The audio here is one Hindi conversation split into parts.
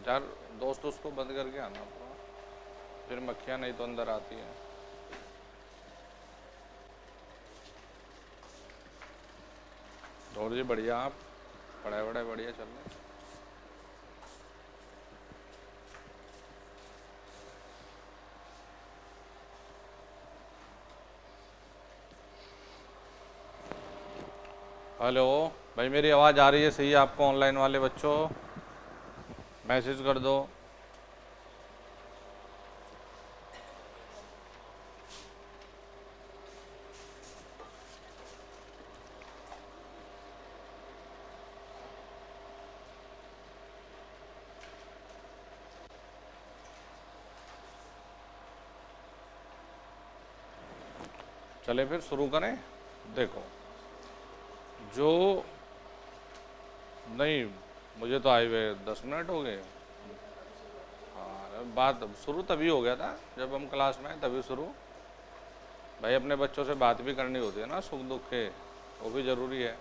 यार दोस्त उसको बंद करके आना पूरा, फिर मक्खियाँ नहीं तो अंदर आती हैं। और जी बढ़िया, आप पढ़ाई वढ़ाई बढ़िया चल रही है? हेलो भाई, मेरी आवाज़ आ रही है सही है आपको? ऑनलाइन वाले बच्चों मैसेज कर दो। चले फिर शुरू करें। देखो जो नहीं, मुझे तो आए हुए 10 मिनट हो गए। हाँ, बात शुरू तभी हो गया था जब हम क्लास में आए, तभी शुरू। भाई अपने बच्चों से बात भी करनी होती है ना, सुख दुख के, वो भी ज़रूरी है।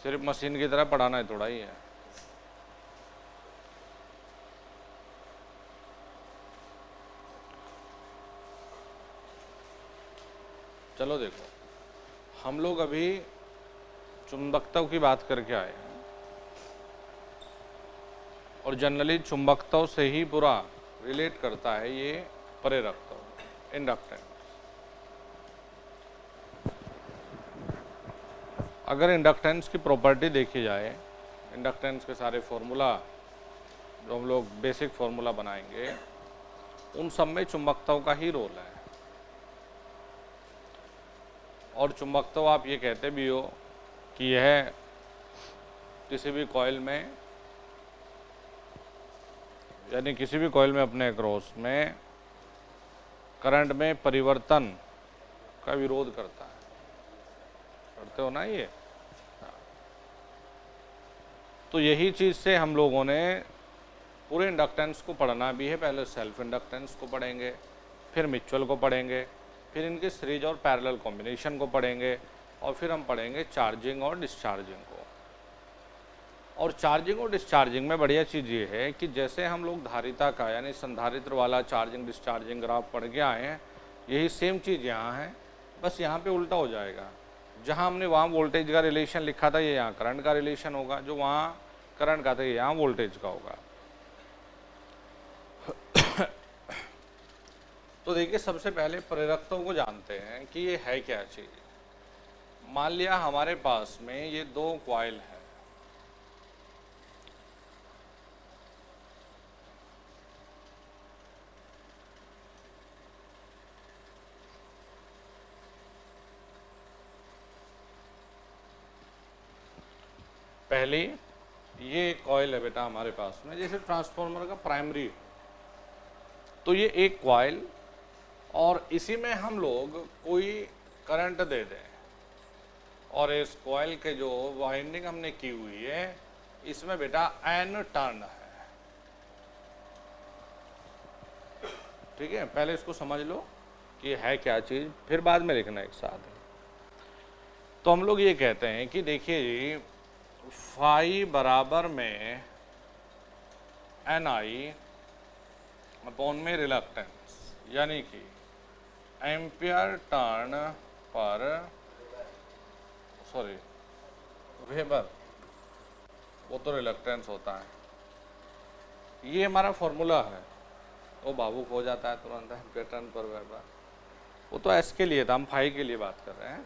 सिर्फ मशीन की तरह पढ़ाना है थोड़ा ही है। चलो देखो, हम लोग अभी चुंबकत्व की बात करके आए हैं, और जनरली चुंबकत्व से ही पूरा रिलेट करता है ये प्रेरकत्व, इंडक्टेंस। अगर इंडक्टेंस की प्रॉपर्टी देखी जाए, इंडक्टेंस के सारे फॉर्मूला जो हम लोग बेसिक फॉर्मूला बनाएंगे, उन सब में चुंबकत्व का ही रोल है। और चुंबकत्व आप ये कहते भी हो कि यह किसी भी कॉइल में, यानी किसी भी कॉइल में अपने क्रॉस में करंट में परिवर्तन का विरोध करता है। पढ़ते हो ना ये? तो यही चीज़ से हम लोगों ने पूरे इंडक्टेंस को पढ़ना भी है। पहले सेल्फ इंडक्टेंस को पढ़ेंगे, फिर म्यूचुअल को पढ़ेंगे, फिर इनके सीरीज और पैरेलल कॉम्बिनेशन को पढ़ेंगे, और फिर हम पढ़ेंगे चार्जिंग और डिस्चार्जिंग को। और चार्जिंग और डिस्चार्जिंग में बढ़िया चीज़ ये है कि जैसे हम लोग धारिता का यानी संधारित्र वाला चार्जिंग डिस्चार्जिंग ग्राफ पढ़ के आए हैं, यही सेम चीज़ यहाँ है, बस यहाँ पे उल्टा हो जाएगा। जहाँ हमने वहाँ वोल्टेज का रिलेशन लिखा था, ये यहाँ करंट का रिलेशन होगा। जो वहाँ करंट का था, ये यहाँ वोल्टेज का होगा। तो देखिए, सबसे पहले प्रेरकत्व को जानते हैं कि ये है क्या चीज़। मान लिया हमारे पास में ये दो कॉइल है, पहली ये कॉइल है बेटा हमारे पास में, जैसे ट्रांसफार्मर का प्राइमरी। तो ये एक कॉइल, और इसी में हम लोग कोई करंट दे दें, और इस कॉइल के जो वाइंडिंग हमने की हुई है, इसमें बेटा एन टर्न है। ठीक है, पहले इसको समझ लो कि है क्या चीज़, फिर बाद में लिखना एक साथ। तो हम लोग ये कहते हैं कि देखिए जी, फाई बराबर में एन आई अपॉन में रिलक्टेंस, यानी कि एम्पियर टर्न पर, सॉरी वेबर, वो तो रिलक्टेंस होता है। ये हमारा फॉर्मूला है। वो भावुक हो जाता है तुरंत, एम्पियर टर्न पर वेबर। वो तो एस के लिए था, हम फाई के लिए बात कर रहे हैं।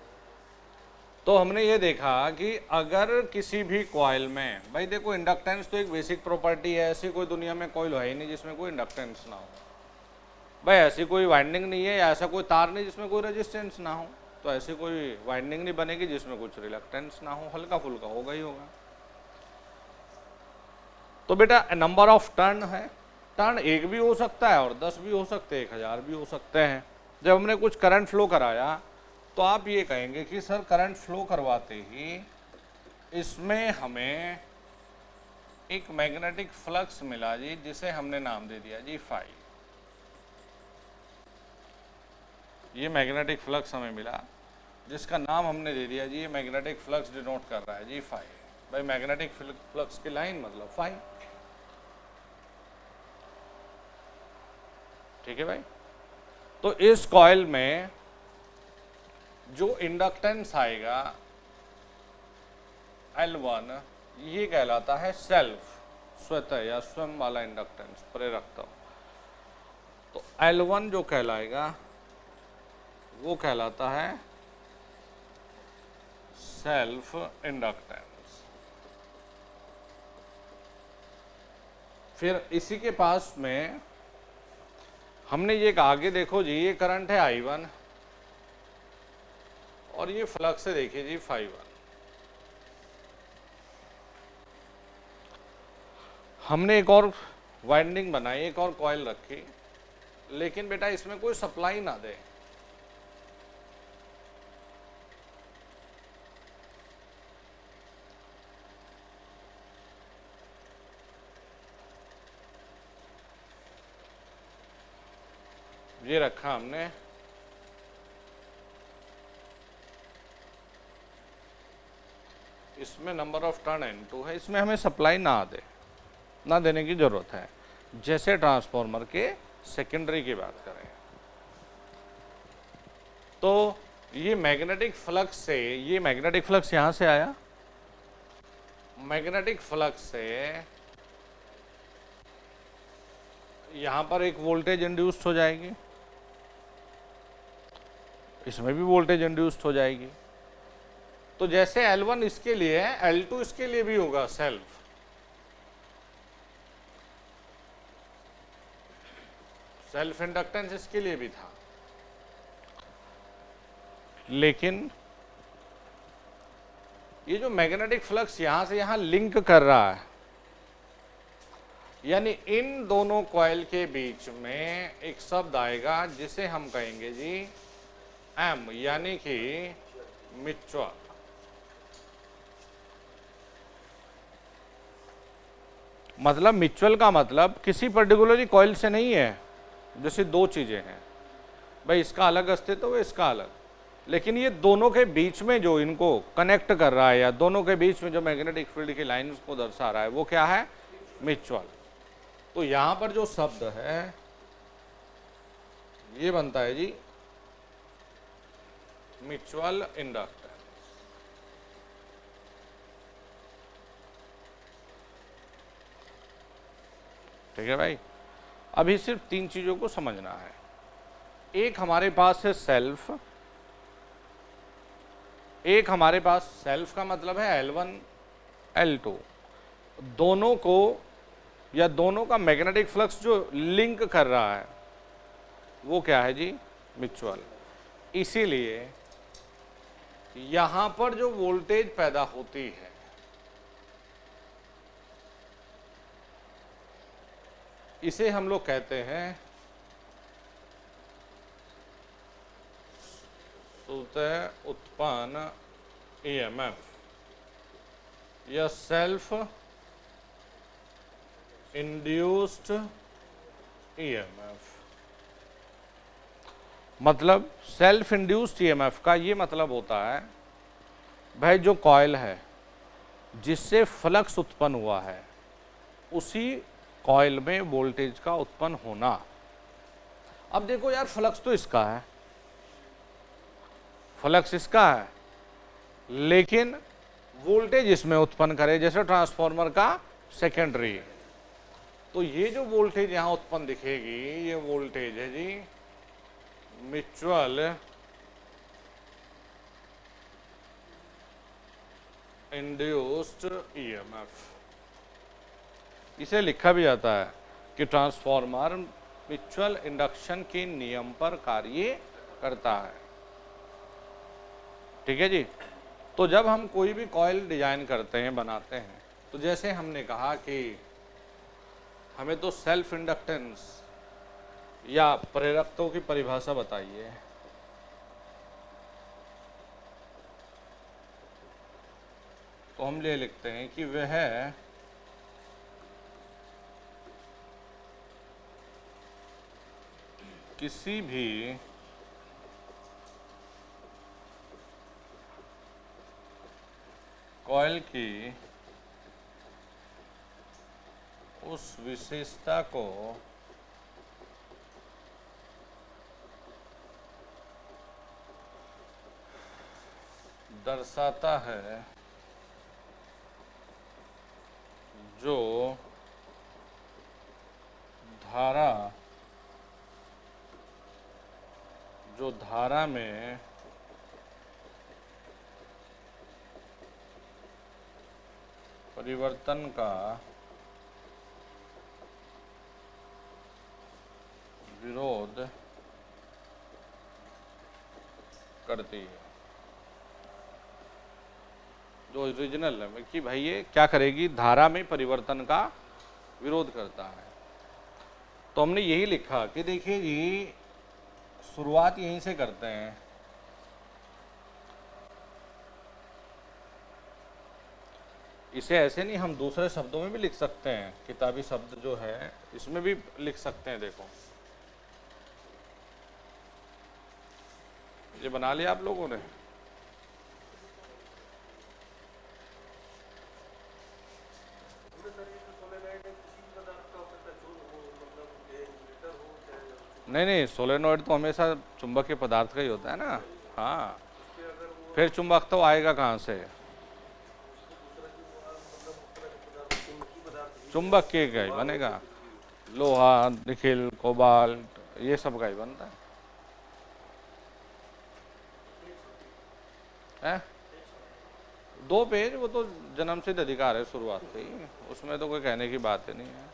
तो हमने ये देखा कि अगर किसी भी कॉइल में, भाई देखो इंडक्टेंस तो एक बेसिक प्रॉपर्टी है, ऐसी कोई दुनिया में कॉइल है ही नहीं जिसमें कोई इंडक्टेंस ना हो। भाई ऐसी कोई वाइंडिंग नहीं है, या ऐसा कोई तार नहीं जिसमें कोई रेजिस्टेंस ना हो। तो ऐसी कोई वाइंडिंग नहीं बनेगी जिसमें कुछ रिलक्टेंस ना हो, हल्का फुल्का होगा ही होगा। तो बेटा नंबर ऑफ टर्न है, टर्न एक भी हो सकता है और 10 भी हो सकते हैं, 1000 भी हो सकते हैं। जब हमने कुछ करंट फ्लो कराया, तो आप ये कहेंगे कि सर करंट फ्लो करवाते ही इसमें हमें एक मैग्नेटिक फ्लक्स मिला जी, जिसे हमने नाम दे दिया जी फाई। ये मैग्नेटिक फ्लक्स हमें मिला, जिसका नाम हमने दे दिया जी, ये मैग्नेटिक फ्लक्स डिनोट कर रहा है जी फाई। भाई मैग्नेटिक फ्लक्स की लाइन मतलब फाई। ठीक है भाई। तो इस कॉइल में जो इंडक्टेंस आएगा L1, ये कहलाता है सेल्फ, स्वतः या स्वयं वाला इंडक्टेंस, प्रेरकत्व। तो L1 जो कहलाएगा वो कहलाता है सेल्फ इंडक्टेंस। फिर इसी के पास में हमने ये आगे देखो जी, ये करंट है I1 और ये फ्लक्स है देखिए जी φ1। हमने एक और वाइंडिंग बनाई, एक और कॉइल रखी, लेकिन बेटा इसमें कोई सप्लाई ना दे। ये रखा हमने, इसमें नंबर ऑफ टर्न N2 है, इसमें हमें सप्लाई ना देने की जरूरत है। जैसे ट्रांसफार्मर के सेकेंडरी की बात करें तो ये मैग्नेटिक फ्लक्स से, ये मैग्नेटिक फ्लक्स यहां से आया, मैग्नेटिक फ्लक्स से यहां पर एक वोल्टेज इंड्यूस्ड हो जाएगी, इसमें भी वोल्टेज इंड्यूस्ड हो जाएगी। तो जैसे L1 इसके लिए है, L2 इसके लिए भी होगा सेल्फ। सेल्फ इंडक्टेंस इसके लिए भी था, लेकिन ये जो मैग्नेटिक फ्लक्स यहां से यहां लिंक कर रहा है, यानी इन दोनों कॉइल के बीच में एक शब्द आएगा जिसे हम कहेंगे जी M, यानी कि म्यूचुअल। मतलब म्यूचुअल का मतलब किसी पर्टिकुलरली कॉइल से नहीं है। जैसे दो चीजें हैं भाई, इसका अलग अस्तित्व है, इसका अलग, लेकिन ये दोनों के बीच में जो इनको कनेक्ट कर रहा है, या दोनों के बीच में जो मैग्नेटिक फील्ड की लाइंस को दर्शा रहा है, वो क्या है? म्यूचुअल। तो यहां पर जो शब्द है ये बनता है जी म्यूचुअल इंडक्टेंस। ठीक है भाई। अभी सिर्फ तीन चीजों को समझना है। एक हमारे पास है सेल्फ, एक हमारे पास सेल्फ का मतलब है L1 L2, दोनों को या दोनों का मैग्नेटिक फ्लक्स जो लिंक कर रहा है वो क्या है जी? म्यूचुअल। इसीलिए यहां पर जो वोल्टेज पैदा होती है इसे हम लोग कहते हैं स्वतः उत्पन्न EMF या सेल्फ इंड्यूस्ड EMF। मतलब सेल्फ इंड्यूस्ड EMF का ये मतलब होता है भाई, जो कॉइल है जिससे फ्लक्स उत्पन्न हुआ है उसी कॉइल में वोल्टेज का उत्पन्न होना। अब देखो यार, फ्लक्स तो इसका है, फ्लक्स इसका है, लेकिन वोल्टेज इसमें उत्पन्न करे, जैसे ट्रांसफार्मर का सेकेंडरी। तो ये जो वोल्टेज यहां उत्पन्न दिखेगी, ये वोल्टेज है जी म्यूचुअल इंड्यूस्ड EMF। इसे लिखा भी जाता है कि ट्रांसफार्मर म्यूचुअल इंडक्शन के नियम पर कार्य करता है। ठीक है जी। तो जब हम कोई भी कॉइल डिजाइन करते हैं, बनाते हैं, तो जैसे हमने कहा कि हमें तो सेल्फ इंडक्टेंस या प्रेरकत्व की परिभाषा बताइए। तो हम ले लिखते हैं कि वह किसी भी कॉइल की उस विशेषता को दर्शाता है जो धारा में परिवर्तन का विरोध करती है। जो ओरिजिनल है कि भाई ये क्या करेगी, धारा में परिवर्तन का विरोध करता है। तो हमने यही लिखा कि देखिए जी, शुरुआत यहीं से करते हैं। इसे ऐसे नहीं, हम दूसरे शब्दों में भी लिख सकते हैं, किताबी शब्द जो है इसमें भी लिख सकते हैं। देखो ये बना लिया आप लोगों ने। नहीं नहीं, सोलेनोइड तो हमेशा चुंबकीय पदार्थ का ही होता है ना। हाँ, फिर चुंबक तो आएगा कहाँ से? चुंबकीय का ही बनेगा, लोहा, निकेल, कोबाल्ट, ये सब का ही बनता है। 2 पेज वो तो जन्मसिद्ध अधिकार है शुरुआत से ही, उसमें तो कोई कहने की बात ही नहीं है।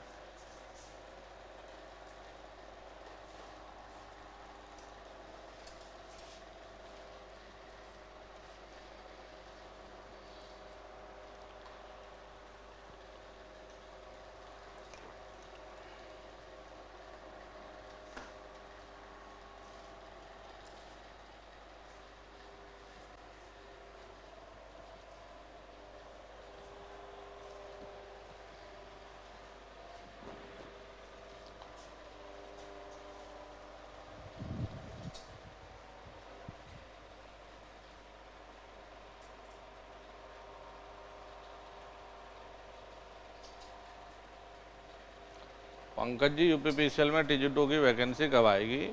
पंकज जी, यूपीपीसीएल में TG2 की वैकेंसी कब आएगी?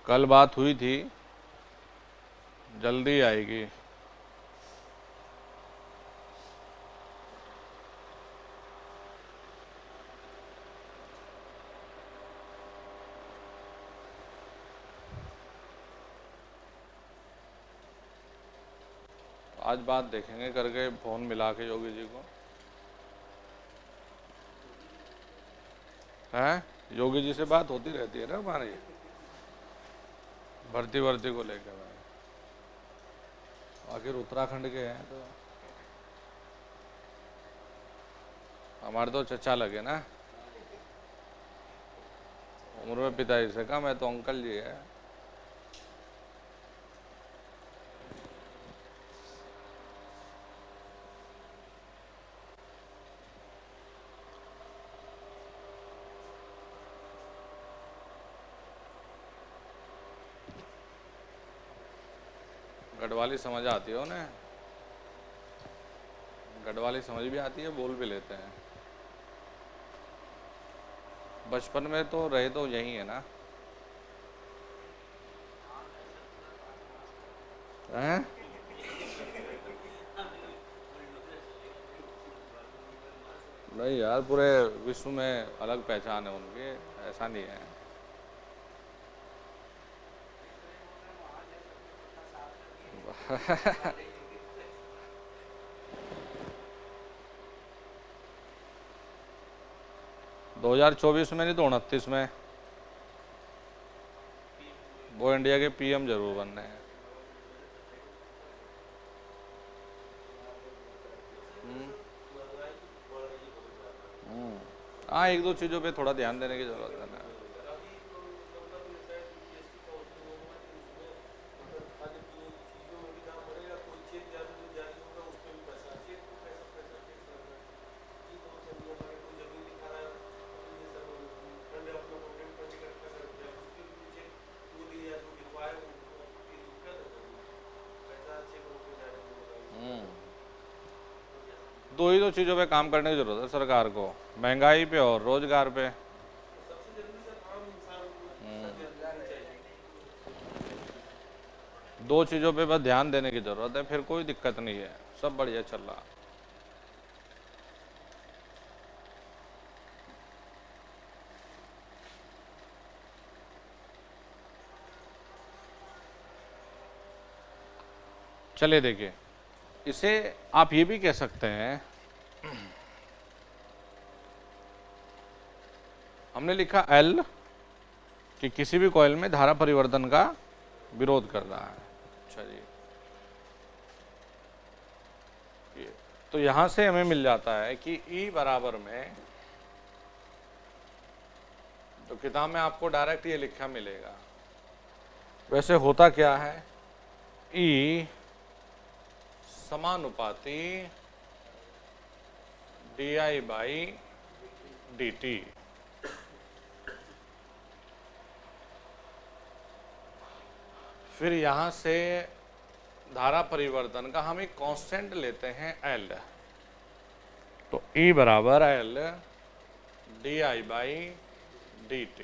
कल बात हुई थी, जल्दी आएगी। आज बात देखेंगे करके, फोन मिला के योगी जी को। हैं, योगी जी से बात होती रहती है ना हमारी, भर्ती को लेकर। आखिर उत्तराखंड के हैं तो हमारे तो चचा लगे ना, उम्र में पिताजी से कम है तो अंकल जी है। गढ़वाली समझ आती है उन्हें, गढ़वाली समझ भी आती है, बोल भी लेते हैं। बचपन में तो रहे तो यही है ना। हैं? नहीं यार, पूरे विश्व में अलग पहचान है उनकी, ऐसा नहीं है। दो 2024 में नहीं तो 29 में वो इंडिया के PM जरूर बनने हैं। हाँ, 1-2 चीज़ों पे थोड़ा ध्यान देने की जरूरत है ना। दो ही तो चीज़ों पे काम करने की जरूरत है सरकार को, महंगाई पे और रोजगार पे। दो चीज़ों पे बस ध्यान देने की जरूरत है, फिर कोई दिक्कत नहीं है, सब बढ़िया चल रहा। चलिए देखिए, इसे आप ये भी कह सकते हैं, हमने लिखा L कि किसी भी कॉइल में धारा परिवर्तन का विरोध कर रहा है। अच्छा जी, तो यहां से हमें मिल जाता है कि E बराबर में, तो किताब में आपको डायरेक्ट ये लिखा मिलेगा, वैसे होता क्या है, E समानुपाती di बाई dt। फिर यहां से धारा परिवर्तन का हम एक कांस्टेंट लेते हैं L, तो E बराबर L di बाई dt।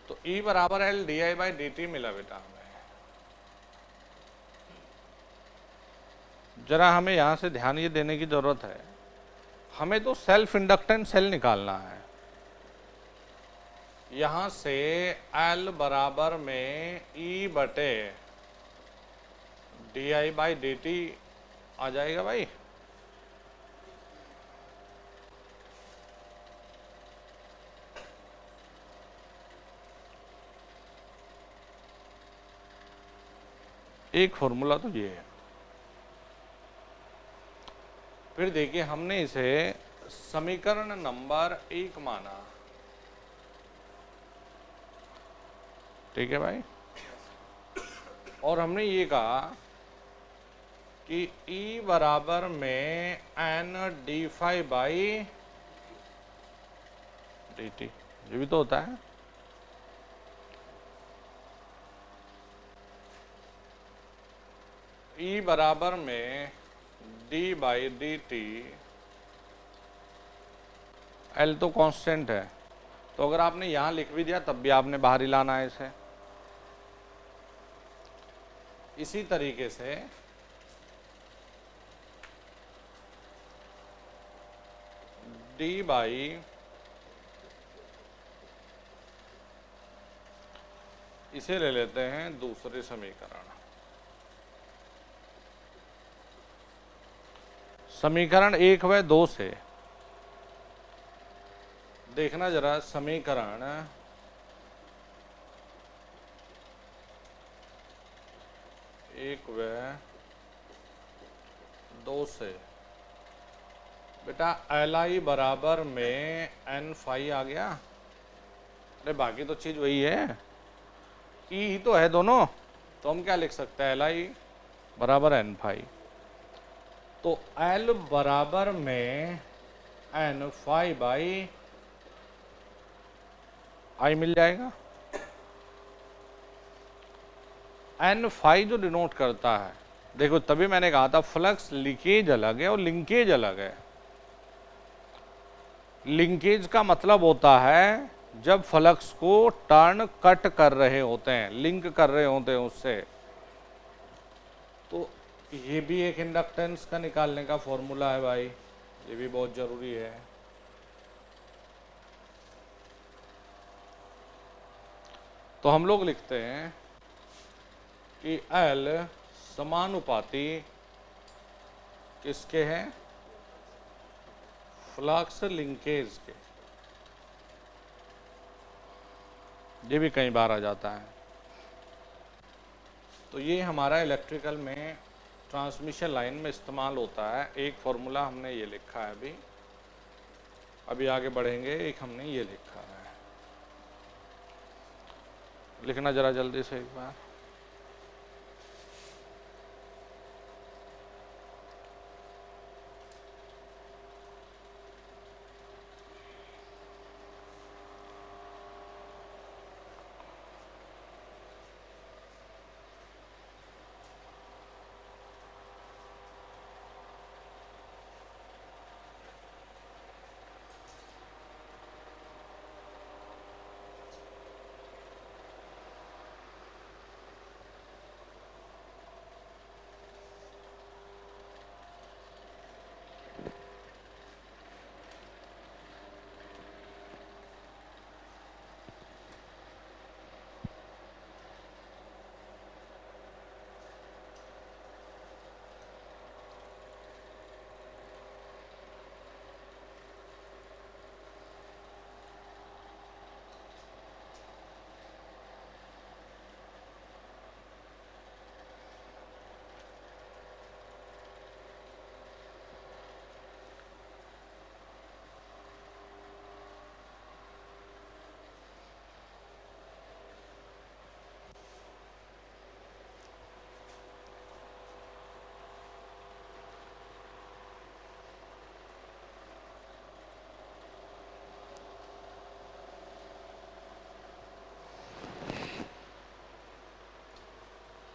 तो E बराबर L di बाई dt मिला बेटा हमें। जरा हमें यहां से ध्यान ये देने की जरूरत है, हमें तो सेल्फ इंडक्टेंस सेल निकालना है। यहां से L बराबर में E बटे di बाई dt आ जाएगा भाई। एक फॉर्मूला तो ये है। फिर देखिए, हमने इसे समीकरण नंबर 1 माना, ठीक है भाई, और हमने ये कहा कि E बराबर में n d phi by dt, ये भी तो होता है। E बराबर में d by D T, L तो कांस्टेंट है, तो अगर आपने यहां लिख भी दिया तब भी आपने बाहर ही लाना है इसे। इसी तरीके से d बाई इसे ले लेते हैं दूसरे समीकरण, समीकरण 1 व 2 से देखना जरा, समीकरण 1 व 2 से बेटा Li बराबर में n फाई आ गया। अरे बाकी तो चीज वही है, E ही तो है दोनों, तो हम क्या लिख सकते हैं, Li बराबर n फाई। तो L बराबर में n फाई बाई I मिल जाएगा। n फाई जो डिनोट करता है, देखो तभी मैंने कहा था फ्लक्स लीकेज अलग है और लिंकेज अलग है। लिंकेज का मतलब होता है जब फ्लक्स को टर्न कट कर रहे होते हैं, लिंक कर रहे होते हैं उससे। तो ये भी एक इंडक्टेंस का निकालने का फॉर्मूला है भाई, ये भी बहुत जरूरी है। तो हम लोग लिखते हैं कि L समानुपाती किसके हैं, फ्लक्स लिंकेज के। ये भी कई बार आ जाता है। तो ये हमारा इलेक्ट्रिकल में ट्रांसमिशन लाइन में इस्तेमाल होता है। एक फॉर्मूला हमने ये लिखा है, अभी आगे बढ़ेंगे, एक हमने ये लिखा है, लिखना जरा जल्दी से एक बार।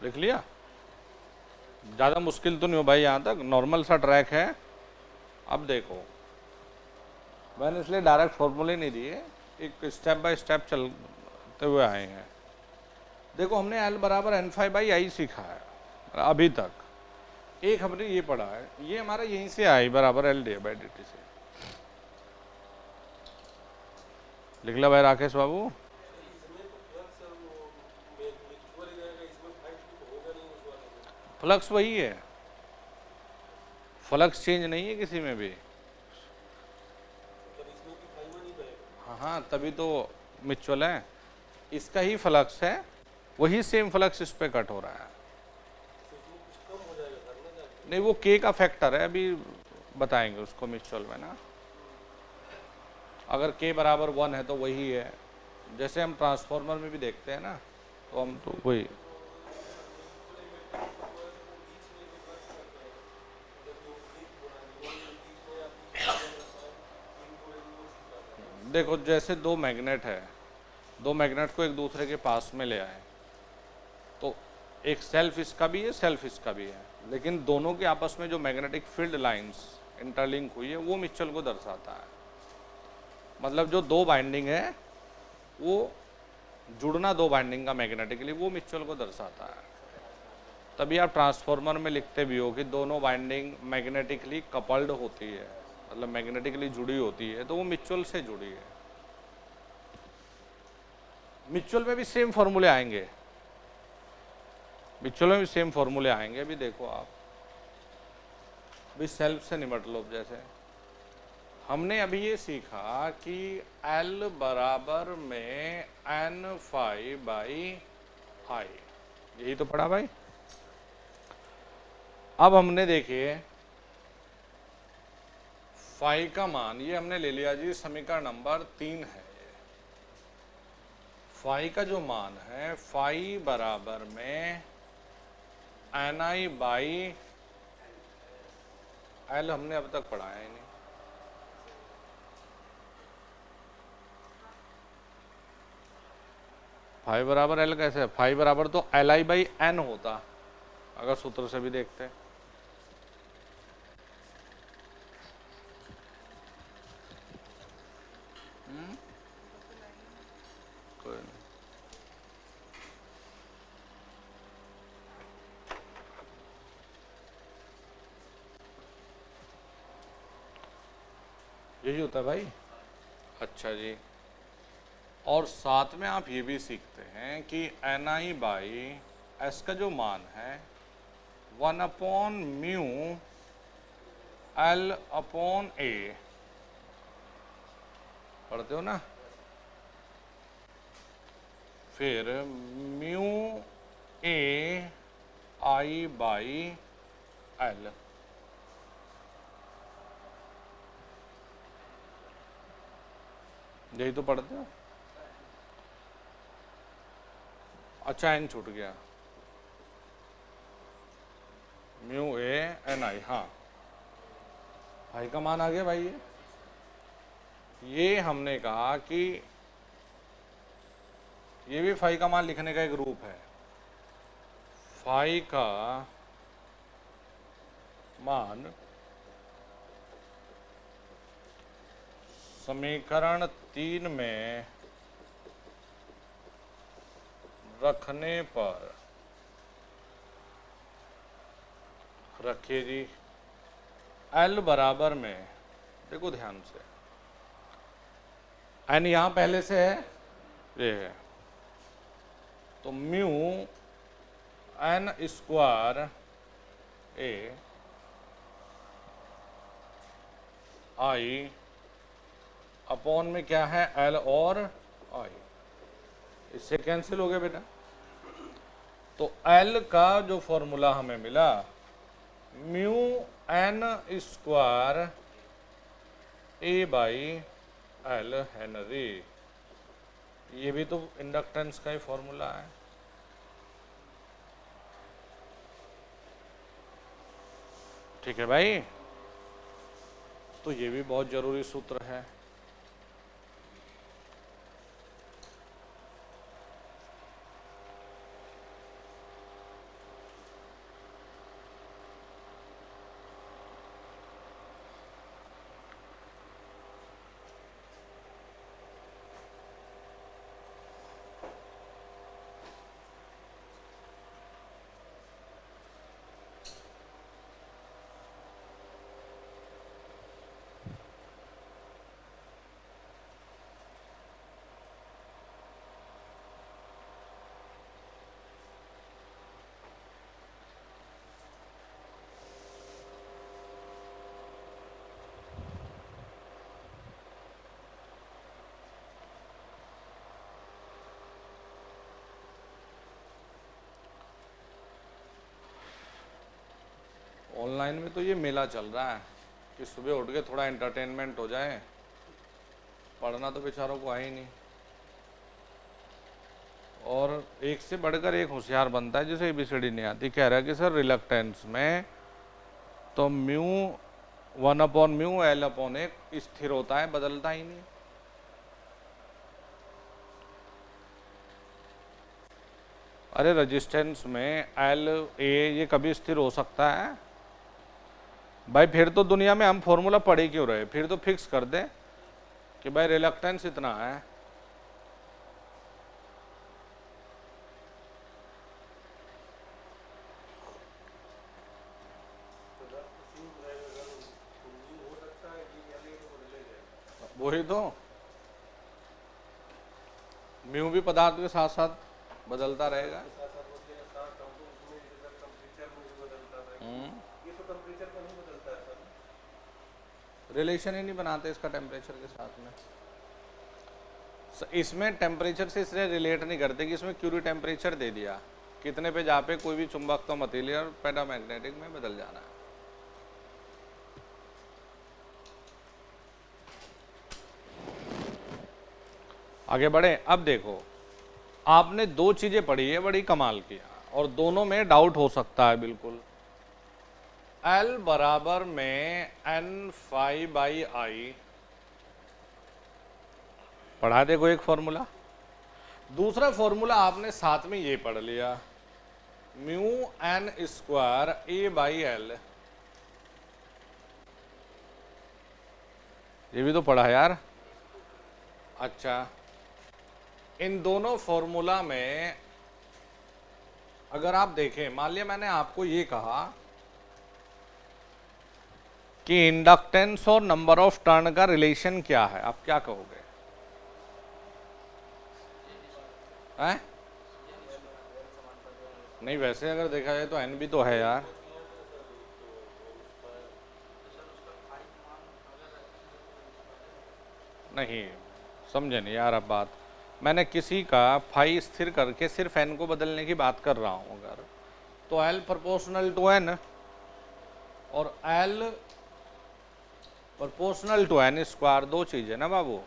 लिख लिया? ज़्यादा मुश्किल तो नहीं हो भाई, यहाँ तक नॉर्मल सा ट्रैक है। अब देखो, मैंने इसलिए डायरेक्ट फॉर्मूले नहीं दिए, एक स्टेप बाय स्टेप चलते हुए आए हैं। देखो, हमने L बराबर N∅/I सीखा है अभी तक। एक हमने ये पढ़ा है, ये हमारा यहीं से I बराबर L/dt से। लिख ला भाई राकेश बाबू। फ्लक्स वही है, फ्लक्स चेंज नहीं है किसी में भी। हाँ हाँ, तभी तो म्यूचुअल है, इसका ही फ्लक्स है, वही सेम फ्लक्स इस पे कट हो रहा है। नहीं, वो K का फैक्टर है, अभी बताएंगे उसको म्यूचुअल में ना। अगर K बराबर 1 है तो वही है, जैसे हम ट्रांसफार्मर में भी देखते हैं ना, तो हम तो वही। देखो, जैसे दो मैग्नेट है, दो मैग्नेट को एक दूसरे के पास में ले आए, तो एक सेल्फ इसका भी है, सेल्फ इसका भी है, लेकिन दोनों के आपस में जो मैग्नेटिक फील्ड लाइंस इंटरलिंक हुई है वो म्यूचुअल को दर्शाता है। मतलब जो दो बाइंडिंग है, वो जुड़ना दो बाइंडिंग का मैग्नेटिकली, वो म्यूचुअल को दर्शाता है। तभी आप ट्रांसफार्मर में लिखते भी हो कि दोनों बाइंडिंग मैग्नेटिकली कपल्ड होती है, मतलब मैग्नेटिकली जुड़ी होती है, तो वो म्यूचुअल से जुड़ी है। म्यूचुअल में भी सेम फॉर्मूले आएंगे, म्यूचुअल में भी सेम फॉर्मूले आएंगे। अभी देखो आप, भी सेल्फ से निपट लो। जैसे हमने अभी ये सीखा कि L बराबर में N∅/I, यही तो पढ़ा भाई। अब हमने देखिए फाई का मान, ये हमने ले लिया जी, समीकरण नंबर 3 है। फाई का जो मान है, फाई बराबर में Ni/L, हमने अब तक पढ़ाया ही नहीं। फाई बराबर L कैसे है? फाई बराबर तो Li/N होता, अगर सूत्र से भी देखते हैं। कोई नहीं, यही होता है भाई। अच्छा जी, और साथ में आप ये भी सीखते हैं कि Ni/S का जो मान है 1/μL/A, पढ़ते हो ना? फिर μAI/L, यही तो पढ़ते हो। अच्छा, N छूट गया, μA/Ni, हाँ, फाई का मान आ गया भाई। ये हमने कहा कि ये भी फाई का मान लिखने का एक रूप है। फाई का मान समीकरण 3 में रखने पर, रखिए जी, L बराबर में, देखो ध्यान से, N यहाँ पहले से है, ये है, तो μ N² A I अपॉन में क्या है, L और I, इससे कैंसिल हो गया बेटा। तो L का जो फॉर्मूला हमें मिला, μ N² A/L हेनरी, ये भी तो इंडक्टेंस का ही फॉर्मूला है। ठीक है भाई, तो ये भी बहुत जरूरी सूत्र है। ऑनलाइन में तो ये मेला चल रहा है कि सुबह उठ के थोड़ा एंटरटेनमेंट हो जाए, पढ़ना तो बेचारों को है ही नहीं। और एक से बढ़कर एक होशियार बनता है जिसे एबीसीडी नहीं आती, कह रहा है कि सर रिलक्टेंस में तो म्यू 1/μ L/1 स्थिर होता है, बदलता ही नहीं। अरे रेजिस्टेंस में एल ए ये कभी स्थिर हो सकता है भाई? फिर तो दुनिया में हम फॉर्मूला पढ़ ही क्यों रहे? फिर तो फिक्स कर दे कि भाई रिलक्टेंस इतना है। वही तो, म्यू भी पदार्थ के साथ साथ बदलता रहेगा। रिलेशन ही नहीं बनाते इसका टेम्परेचर के साथ में। इसमें टेम्परेचर से इसलिए रिलेट नहीं करते कि इसमें क्यूरी टेम्परेचर दे दिया, कितने पे जहाँ पे कोई भी चुंबक तो मटेरियल पैरामैग्नेटिक में बदल जाना है। आगे बढ़े। अब देखो, आपने दो चीजें पढ़ी है बड़ी कमाल की, और दोनों में डाउट हो सकता है बिल्कुल। L बराबर में N∅/I पढ़ा देखो एक फॉर्मूला। दूसरा फॉर्मूला आपने साथ में ये पढ़ लिया, μN² A/L। ये भी तो पढ़ा है यार। अच्छा, इन दोनों फॉर्मूला में अगर आप देखें, मान लिया मैंने आपको ये कहा कि इंडक्टेंस और नंबर ऑफ टर्न का रिलेशन क्या है, आप क्या कहोगे? हैं? नहीं, वैसे अगर देखा जाए तो एन भी तो है यार। नहीं समझे नहीं यार अब बात। मैंने किसी का फाई स्थिर करके सिर्फ एन को बदलने की बात कर रहा हूं। अगर तो एल प्रोपोर्शनल टू एन और एल प्रोपोर्शनल टू N², दो चीजें ना बाबू,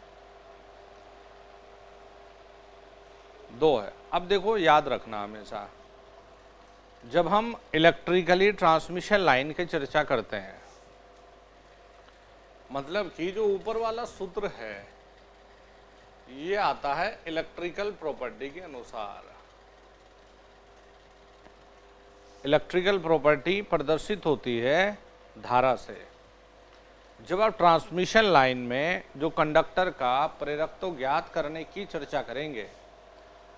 दो है। अब देखो याद रखना हमेशा, जब हम इलेक्ट्रिकली ट्रांसमिशन लाइन की चर्चा करते हैं, मतलब कि जो ऊपर वाला सूत्र है ये आता है इलेक्ट्रिकल प्रॉपर्टी के अनुसार। इलेक्ट्रिकल प्रॉपर्टी प्रदर्शित होती है धारा से। जब आप ट्रांसमिशन लाइन में जो कंडक्टर का प्रेरकत्व ज्ञात करने की चर्चा करेंगे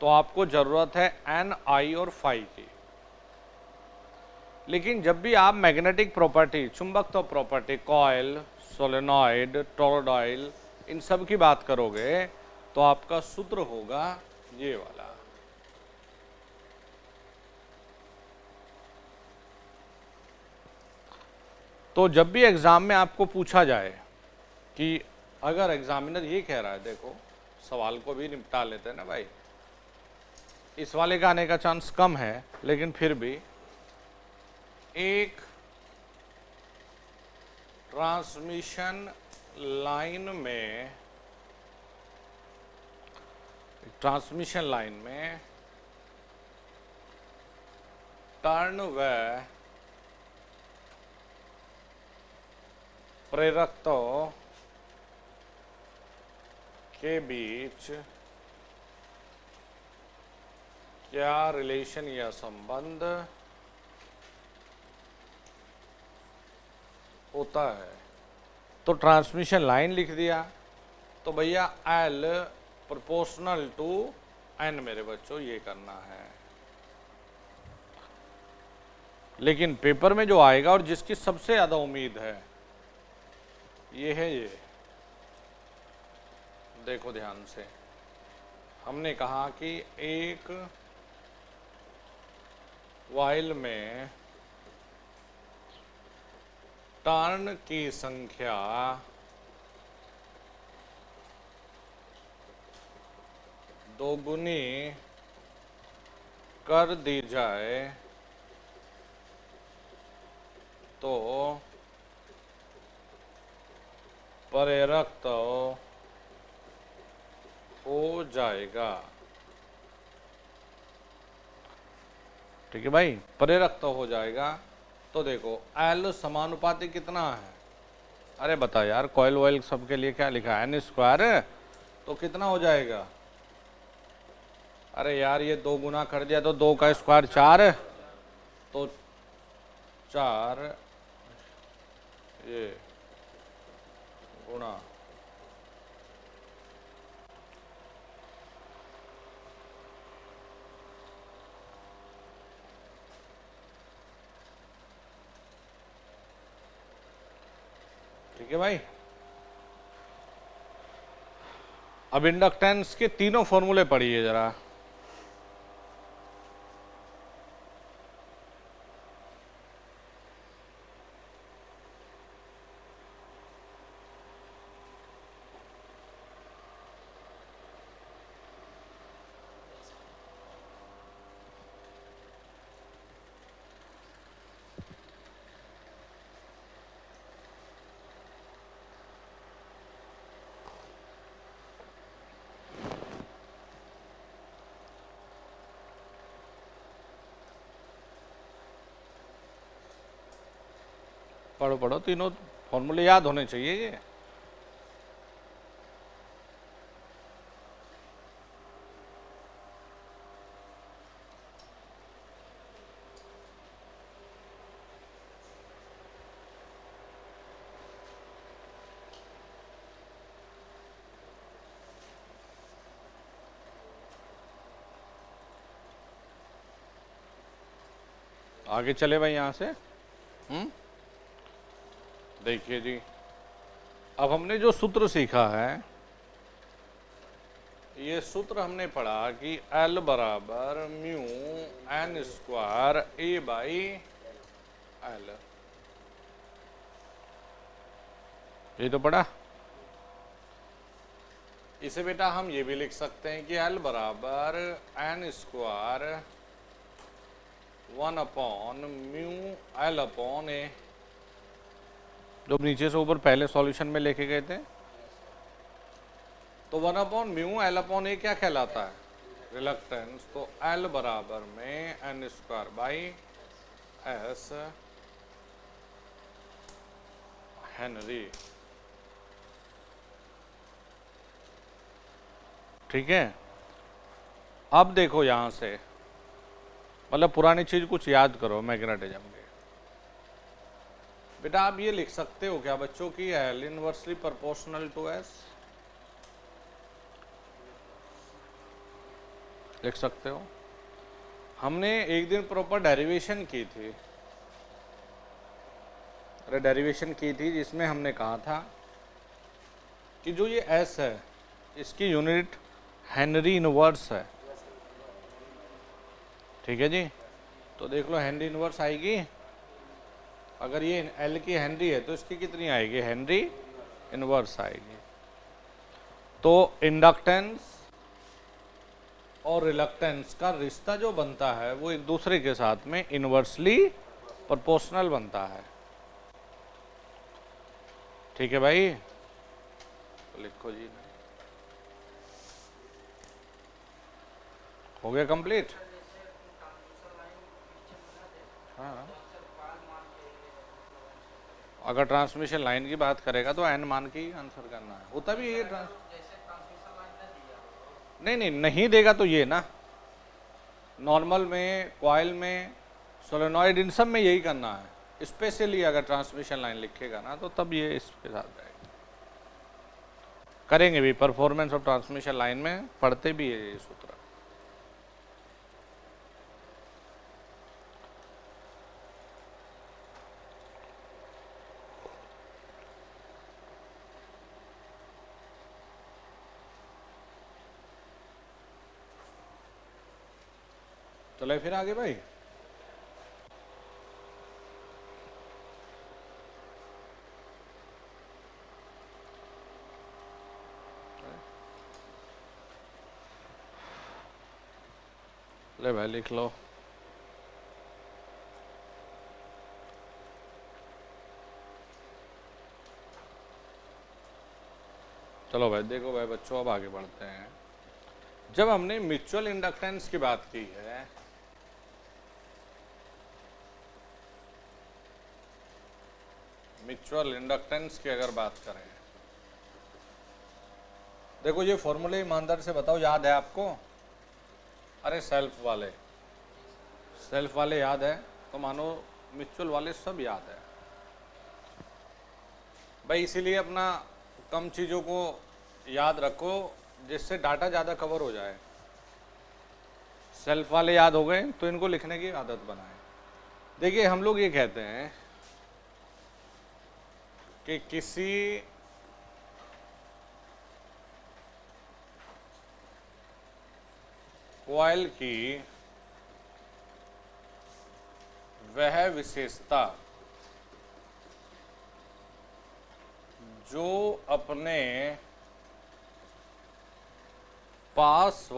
तो आपको जरूरत है एन, आई और फाई की। लेकिन जब भी आप मैग्नेटिक प्रॉपर्टी, चुंबकत्व प्रॉपर्टी, कॉइल, सोलेनॉइड, टॉरॉयड, इन सब की बात करोगे तो आपका सूत्र होगा ये वाला। तो जब भी एग्जाम में आपको पूछा जाए कि अगर एग्जामिनर ये कह रहा है, देखो सवाल को भी निपटा लेते हैं ना भाई, इस वाले का आने का चांस कम है, लेकिन फिर भी एक ट्रांसमिशन लाइन में टर्न व प्रेरकत्व के बीच क्या रिलेशन या संबंध होता है। तो ट्रांसमिशन लाइन लिख दिया तो भैया एल प्रोपोर्शनल टू एन मेरे बच्चों ये करना है। लेकिन पेपर में जो आएगा और जिसकी सबसे ज्यादा उम्मीद है ये है, ये देखो ध्यान से, हमने कहा कि एक वाइल में टर्न की संख्या दोगुनी कर दी जाए तो प्रेरक हो जाएगा। ठीक है भाई, प्रेरक हो जाएगा। तो देखो एल समानुपाती कितना है, अरे बता यार, कॉइल वॉइल सबके लिए क्या लिखा है, एन स्क्वायर, तो कितना हो जाएगा, अरे यार ये 2 गुना कर दिया तो 2 का स्क्वायर 4, तो 4 ये गुणा ठीक है भाई। अब इंडक्टेंस के तीनों फॉर्मूले पढ़िए जरा। पढ़ो पढ़ो, तीनों फॉर्मूले याद होने चाहिए ये। आगे चले भाई यहां से। देखिए जी, अब हमने जो सूत्र सीखा है, ये सूत्र हमने पढ़ा कि L बराबर mu N square A by L, ये तो पढ़ा। इसे बेटा हम ये भी लिख सकते हैं कि L बराबर N square 1 upon mu L upon A, जो नीचे से ऊपर पहले सॉल्यूशन में लेके गए थे। तो 1 upon mu L upon A क्या कहलाता है, रिलक्टेंस। तो एल बराबर में N square by S henry. ठीक है, अब देखो यहां से, मतलब पुरानी चीज कुछ याद करो मैग्नेटिज्म के। बेटा आप ये लिख सकते हो क्या बच्चों की L inversely proportional to S, लिख सकते हो। हमने एक दिन प्रॉपर डेरिवेशन की थी, अरे डेरिवेशन की थी, जिसमें हमने कहा था कि जो ये एस है इसकी यूनिट हेनरी इनवर्स है। ठीक है जी, तो देख लो हेनरी इनवर्स आएगी, अगर ये एल की हेनरी है तो इसकी कितनी आएगी, हेनरी इनवर्स आएगी। तो इंडक्टेंस और रिलक्टेंस का रिश्ता जो बनता है वो एक दूसरे के साथ में इनवर्सली प्रोपोर्शनल बनता है। ठीक है भाई, तो लिखो जी, हो गया कंप्लीट। हाँ, अगर ट्रांसमिशन लाइन की बात करेगा तो एन मान के ही आंसर करना है, होता भी ये नहीं नहीं देगा तो ये ना, नॉर्मल में, कॉइल में, सोलेनॉइड, इन सब में यही करना है। स्पेशली अगर ट्रांसमिशन लाइन लिखेगा ना तो तब ये इसके साथ जाएगा। करेंगे भी परफॉर्मेंस ऑफ ट्रांसमिशन लाइन में, पढ़ते भी है ये सूत्र। चले फिर आगे भाई। ले भाई लिख लो। चलो भाई देखो भाई बच्चों, अब आगे बढ़ते हैं। जब हमने म्यूचुअल इंडक्टेंस की बात की है, म्यूचुअल इंडक्टेंस की अगर बात करें, देखो ये फॉर्मूले ईमानदार से बताओ याद है आपको? अरे सेल्फ वाले याद है तो मानो म्यूचुअल वाले सब याद है भाई। इसीलिए अपना कम चीज़ों को याद रखो जिससे डाटा ज़्यादा कवर हो जाए। सेल्फ वाले याद हो गए तो इनको लिखने की आदत बनाएं। देखिए हम लोग ये कहते हैं कि किसी कॉइल की वह विशेषता जो अपने पास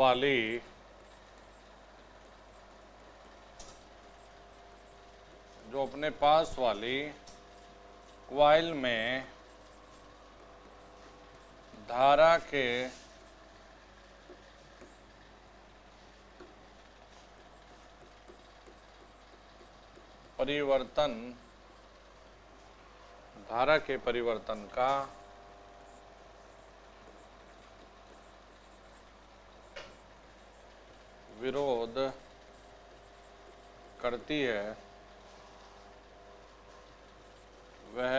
वाली कॉइल में धारा के परिवर्तन का विरोध करती है, वह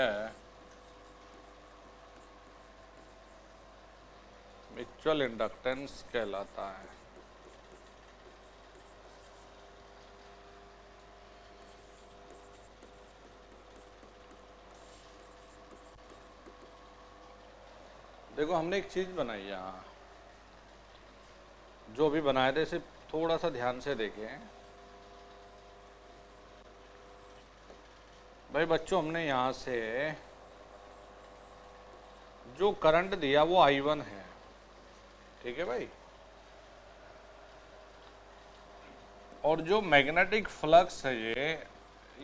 म्यूचुअल इंडक्टेंस कहलाता है। देखो हमने एक चीज बनाई यहाँ, जो भी बनाए थे इसे थोड़ा सा ध्यान से देखें भाई बच्चों। हमने यहाँ से जो करंट दिया वो I1 है, ठीक है भाई। और जो मैग्नेटिक फ्लक्स है ये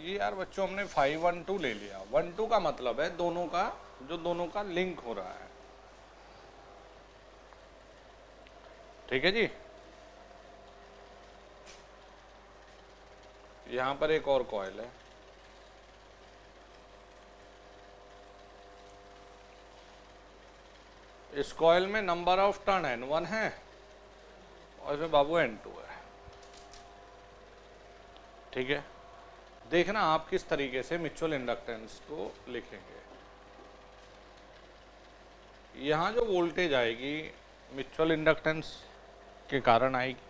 यार बच्चों हमने 512 ले लिया। 12 का मतलब है दोनों का लिंक हो रहा है, ठीक है जी। यहां पर एक और कॉइल है, इस कॉइल में नंबर ऑफ टर्न N1 है और इसमें बाबू N2 है, ठीक है। देखना आप किस तरीके से म्यूचुअल इंडक्टेंस को लिखेंगे। यहां जो वोल्टेज आएगी म्यूचुअल इंडक्टेंस के कारण आएगी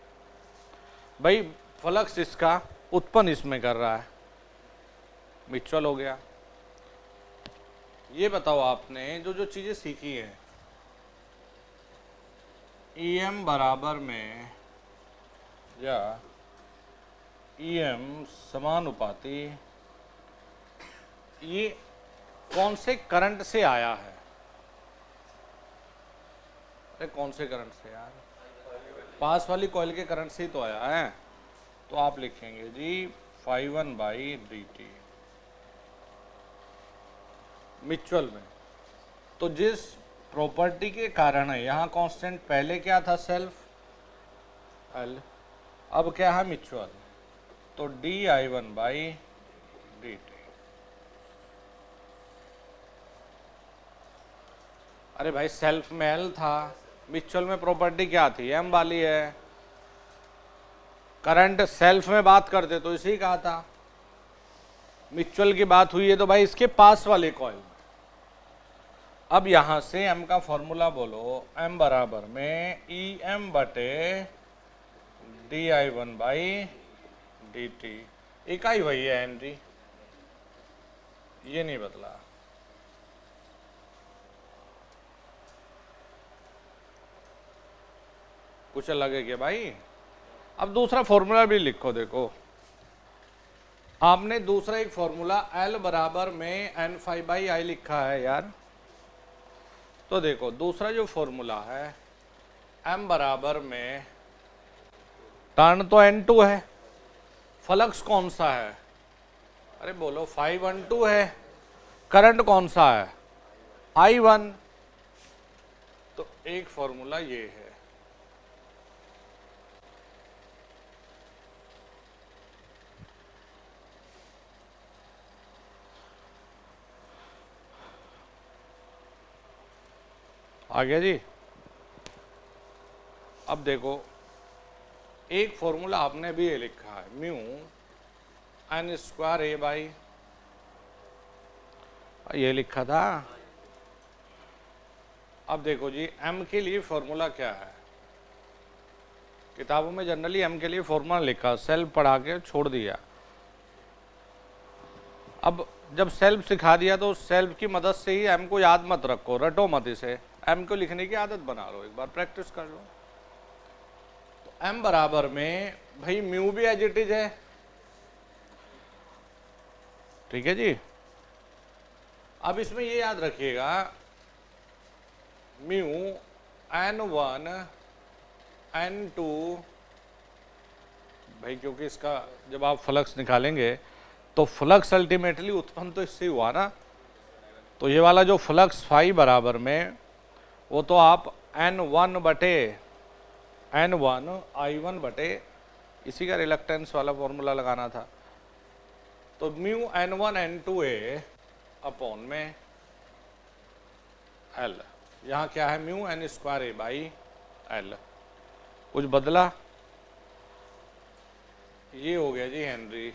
भाई। फ्लक्स इसका उत्पन्न इसमें कर रहा है, म्यूचुअल हो गया। ये बताओ आपने जो चीजें सीखी हैं, EM बराबर में या EM समानुपाती, ये कौन से करंट से आया है? अरे कौन से करंट से यार? पास वाली कॉइल के करंट से ही तो आया है। तो आप लिखेंगे जी phi1/dt म्यूचुअल में। तो जिस प्रॉपर्टी के कारण है, यहाँ कांस्टेंट पहले क्या था सेल्फ L, अब क्या है म्यूचुअल, तो di1/dt। अरे भाई सेल्फ में L था, म्यूचुअल में प्रॉपर्टी क्या थी? M वाली है। करंट सेल्फ में बात करते तो इसी कहा था, म्यूचुअल की बात हुई है तो भाई इसके पास वाले कॉइल। अब यहां से M का फॉर्मूला बोलो, M बराबर में EM बटे di1/dt। इकाई वही है हेनरी, ये नहीं बदला। कुछ अलग है क्या भाई? अब दूसरा फॉर्मूला भी लिखो। देखो आपने दूसरा एक फॉर्मूला L बराबर में N∅I लिखा है यार। तो देखो दूसरा जो फॉर्मूला है, M बराबर में टर्न तो N2 है, फ्लक्स कौन सा है? अरे बोलो 512 है, करंट कौन सा है? I1। तो एक फॉर्मूला ये है। आ गया जी। अब देखो, एक फॉर्मूला आपने भी ये लिखा है, mu N square A by, ये लिखा था। अब देखो जी, m के लिए फॉर्मूला क्या है, किताबों में जनरली m के लिए फॉर्मूला लिखा, सेल्फ पढ़ा के छोड़ दिया। अब जब सेल्फ सिखा दिया तो सेल्फ की मदद से ही m को याद मत रखो, रटो मत इसे, m को लिखने की आदत बना लो, एक बार प्रैक्टिस कर लो। तो m बराबर में भाई म्यू भी एज इट इज है, ठीक है जी। अब इसमें ये याद रखिएगा, म्यू n1 n2, भाई क्योंकि इसका जब आप फ्लक्स निकालेंगे तो फ्लक्स अल्टीमेटली उत्पन्न तो इससे हुआ ना, तो ये वाला जो फ्लक्स फाई बराबर में, वो तो आप n1 बटे n1 I1 बटे इसी का रिलक्टेंस वाला फॉर्मूला लगाना था। तो म्यू n1 n2a अपॉन में L, यहाँ क्या है, mu n square A by L। कुछ बदला, ये हो गया जी हेनरी।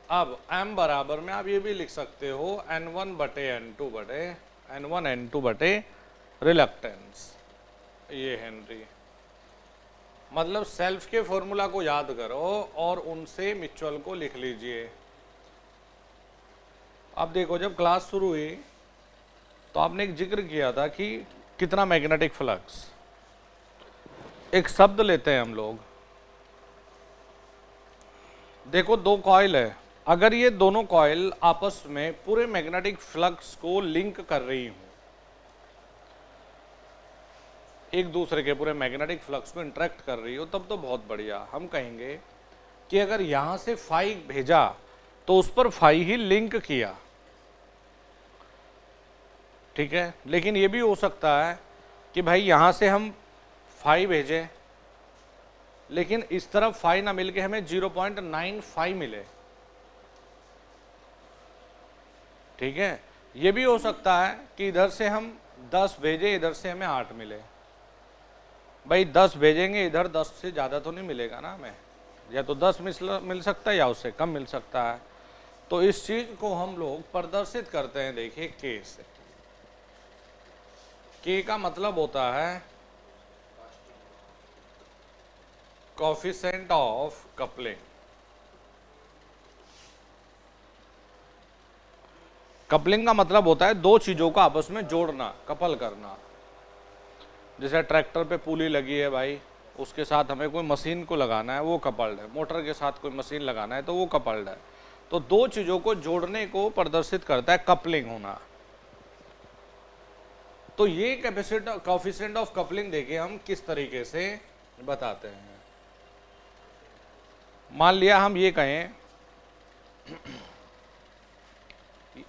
अब m बराबर में आप ये भी लिख सकते हो n1 बटे n2 बटे रिलक्टेंस, ये हेनरी। मतलब सेल्फ के फॉर्मूला को याद करो और उनसे म्यूचुअल को लिख लीजिए। अब देखो, जब क्लास शुरू हुई तो आपने एक जिक्र किया था कि कितना मैग्नेटिक फ्लक्स, एक शब्द लेते हैं हम लोग। देखो, दो कॉइल है, अगर ये दोनों कॉइल आपस में पूरे मैग्नेटिक फ्लक्स को लिंक कर रही हूं, एक दूसरे के पूरे मैग्नेटिक फ्लक्स को इंटरेक्ट कर रही हो, तब तो बहुत बढ़िया। हम कहेंगे कि अगर यहां से फाई भेजा तो उस पर फाई ही लिंक किया, ठीक है। लेकिन ये भी हो सकता है कि भाई यहां से हम फाई भेजें लेकिन इस तरफ फाई ना मिलके हमें 0.95 मिले, ठीक है। ये भी हो सकता है कि इधर से हम 10 भेजे, इधर से हमें 8 मिले। भाई 10 भेजेंगे इधर, 10 से ज़्यादा तो नहीं मिलेगा ना हमें, या तो 10 मिल सकता है या उससे कम मिल सकता है। तो इस चीज़ को हम लोग प्रदर्शित करते हैं, देखिए के से। के का मतलब होता है कोफिशिएंट ऑफ कपलिंग। कपलिंग का मतलब होता है दो चीजों को आपस में जोड़ना, कपल करना। जैसे ट्रैक्टर पे पुली लगी है भाई, उसके साथ हमें कोई मशीन को लगाना है, वो कपल्ड है। मोटर के साथ कोई मशीन लगाना है तो वो कपल्ड है। तो दो चीजों को जोड़ने को प्रदर्शित करता है कपलिंग होना। तो ये कोफिशिएंट ऑफ कपलिंग देखिए हम किस तरीके से बताते हैं। मान लिया हम ये कहें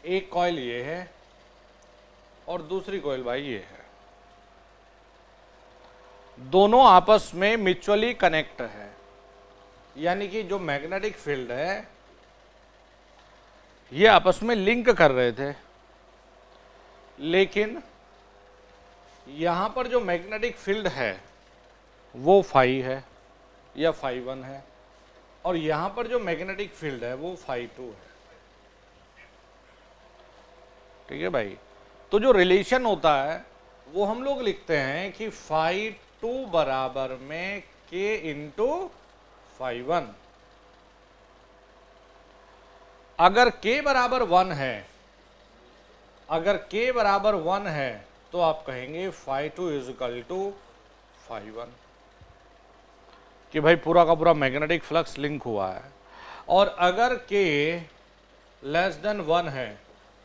एक कॉइल ये है और दूसरी कॉइल भाई ये है, दोनों आपस में म्यूचुअली कनेक्ट है, यानी कि जो मैग्नेटिक फील्ड है ये आपस में लिंक कर रहे थे, लेकिन यहां पर जो मैग्नेटिक फील्ड है वो फाई है या फाई 1 है, और यहां पर जो मैग्नेटिक फील्ड है वो फाई 2 है, ठीक है भाई। तो जो रिलेशन होता है वो हम लोग लिखते हैं कि फाई 2 बराबर में के इंटू फाई 1। अगर के बराबर 1 है, अगर के बराबर 1 है तो आप कहेंगे phi 2 is equal to phi 1, कि भाई पूरा का पूरा मैग्नेटिक फ्लक्स लिंक हुआ है। और अगर के लेस देन 1 है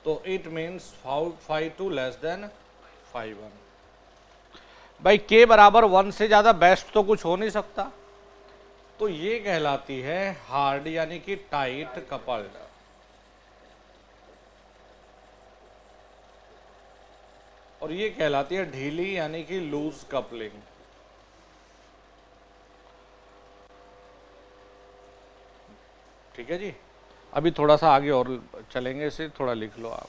तो it means phi 2 less than phi 1। भाई के बराबर 1 से ज्यादा बेस्ट तो कुछ हो नहीं सकता, तो ये कहलाती है हार्ड यानी कि टाइट कपल्ड। और ये कहलाती है ढीली यानी कि लूज कपलिंग। ठीक है जी, अभी थोड़ा सा आगे और चलेंगे, इसे थोड़ा लिख लो आप।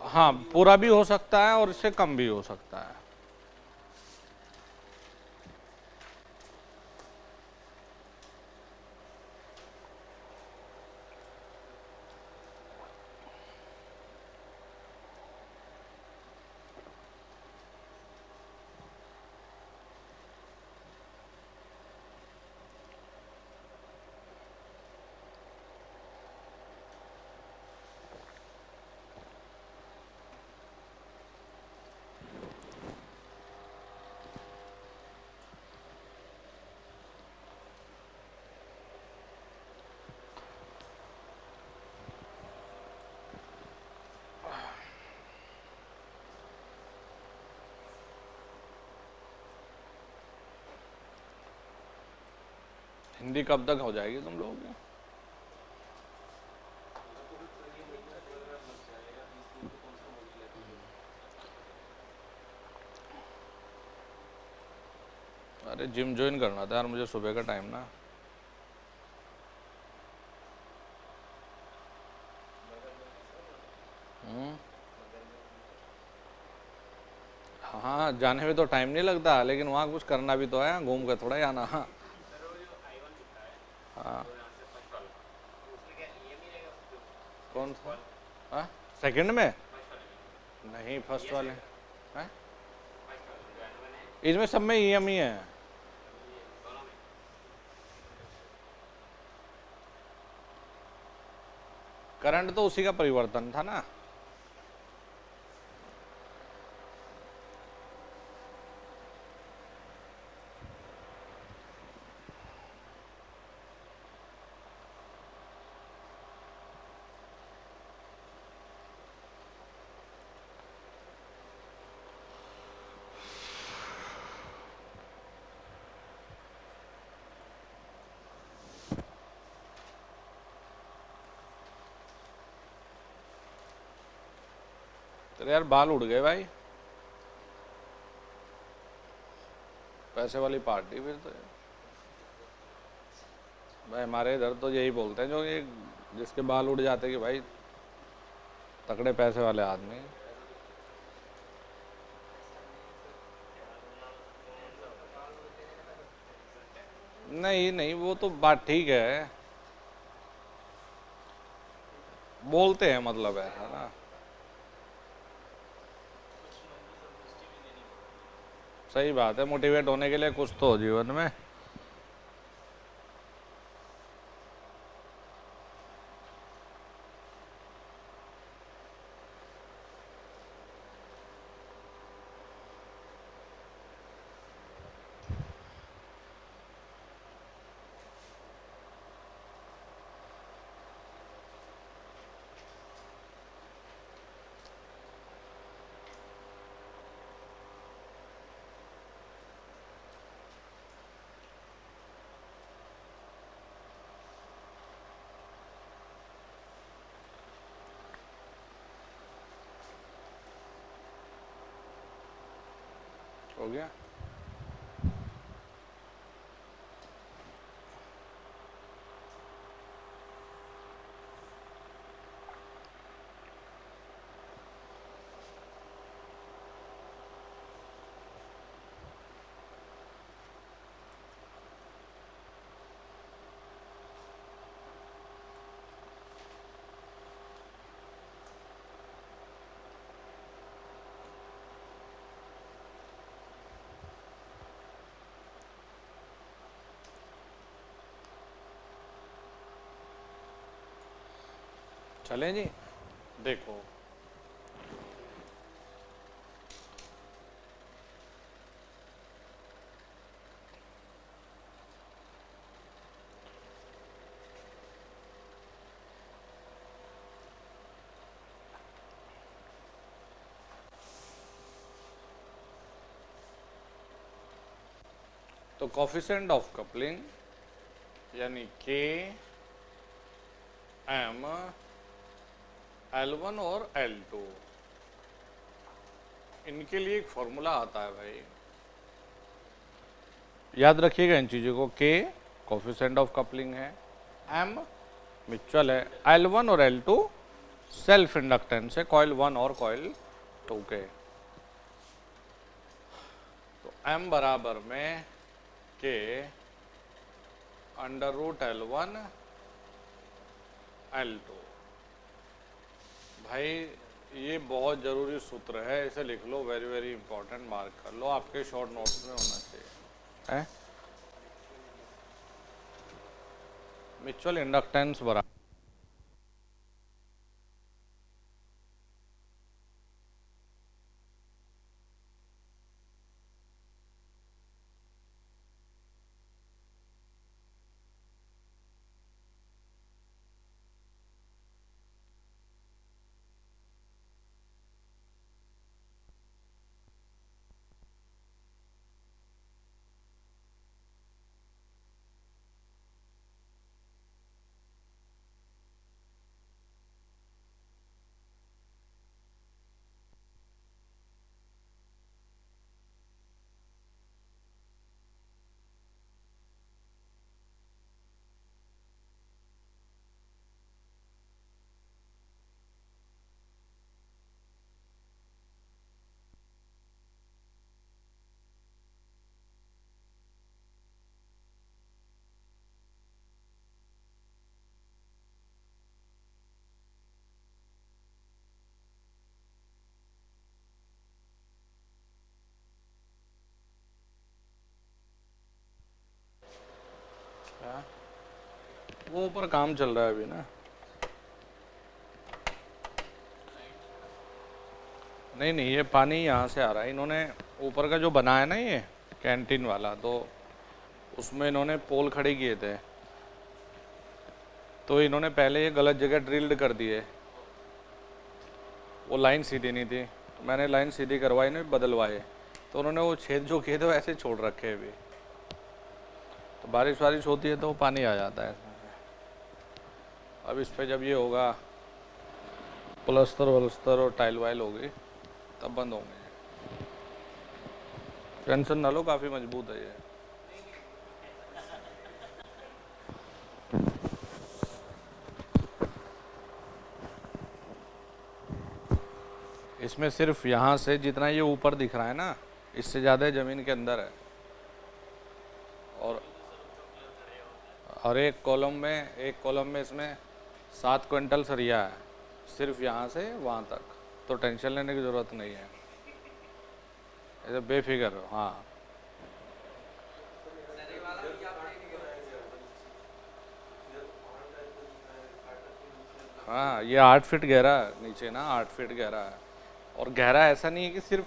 हाँ, पूरा भी हो सकता है और इससे कम भी हो सकता है। हिंदी कब तक हो जाएगी तुम लोगों की? अरे जिम ज्वाइन करना था यार मुझे, सुबह का टाइम ना। हाँ, जाने में तो टाइम नहीं लगता, लेकिन वहाँ कुछ करना भी तो है, घूम कर थोड़ा ही आना। हाँ हाँ। कौन सा? हाँ, सेकंड में? नहीं, फर्स्ट वाले हैं। इसमें सब में ईएमई है। करंट तो उसी का परिवर्तन था ना। तेरे यार बाल उड़ गए भाई, पैसे वाली पार्टी फिर तो। भाई हमारे इधर तो यही बोलते हैं जो ये जिसके बाल उड़ जाते कि भाई तगड़े पैसे वाले आदमी। नहीं नहीं, वो तो बात ठीक है, बोलते हैं मतलब ऐसा ना। सही बात है, मोटिवेट होने के लिए कुछ तो हो जीवन में। हो गया। चलें जी, देखो तो कोफिशिएंट ऑफ कपलिंग यानी के एम L1 और L2, इनके लिए एक फॉर्मूला आता है भाई, याद रखिएगा इन चीज़ों को। K कोफिशिएंट ऑफ कपलिंग है, M म्यूचुअल है, L1 और L2 सेल्फ इंडक्टेंस है कॉइल 1 और कॉइल 2 के। तो M बराबर में K under root L1 L2। भाई ये बहुत ज़रूरी सूत्र है, इसे लिख लो, वेरी वेरी इंपॉर्टेंट, मार्क कर लो, आपके शॉर्ट नोट्स में होना चाहिए है। म्यूचुअल इंडक्टेंस बराबर वो ऊपर काम चल रहा है अभी ना। नहीं नहीं, ये पानी यहाँ से आ रहा है, इन्होंने ऊपर का जो बनाया ना ये कैंटीन वाला, तो उसमें इन्होंने पोल खड़े किए थे, तो इन्होंने पहले ये गलत जगह ड्रिल्ड कर दिए, वो लाइन सीधी नहीं थी, तो मैंने लाइन सीधी करवाई, नहीं बदलवाए, तो उन्होंने वो छेद जो किए थे वो ऐसे छोड़ रखे अभी, तो बारिश वारिश होती है तो पानी आ जाता है इसमें से। अब इस पर जब ये होगा प्लस्तर वलस्तर और टाइल वाइल होगी तब बंद होंगे। टेंशन ना लो, काफ़ी मजबूत है ये। इसमें सिर्फ यहाँ से जितना ये ऊपर दिख रहा है ना, इससे ज़्यादा ज़मीन के अंदर है। और एक कॉलम में इसमें 7 क्विंटल सरिया है, सिर्फ यहाँ से वहाँ तक, तो टेंशन लेने की ज़रूरत नहीं है, ऐसे बेफिक्र हो। हाँ हाँ, ये 8 फीट गहरा है नीचे ना, 8 फीट गहरा है, और गहरा ऐसा नहीं है कि सिर्फ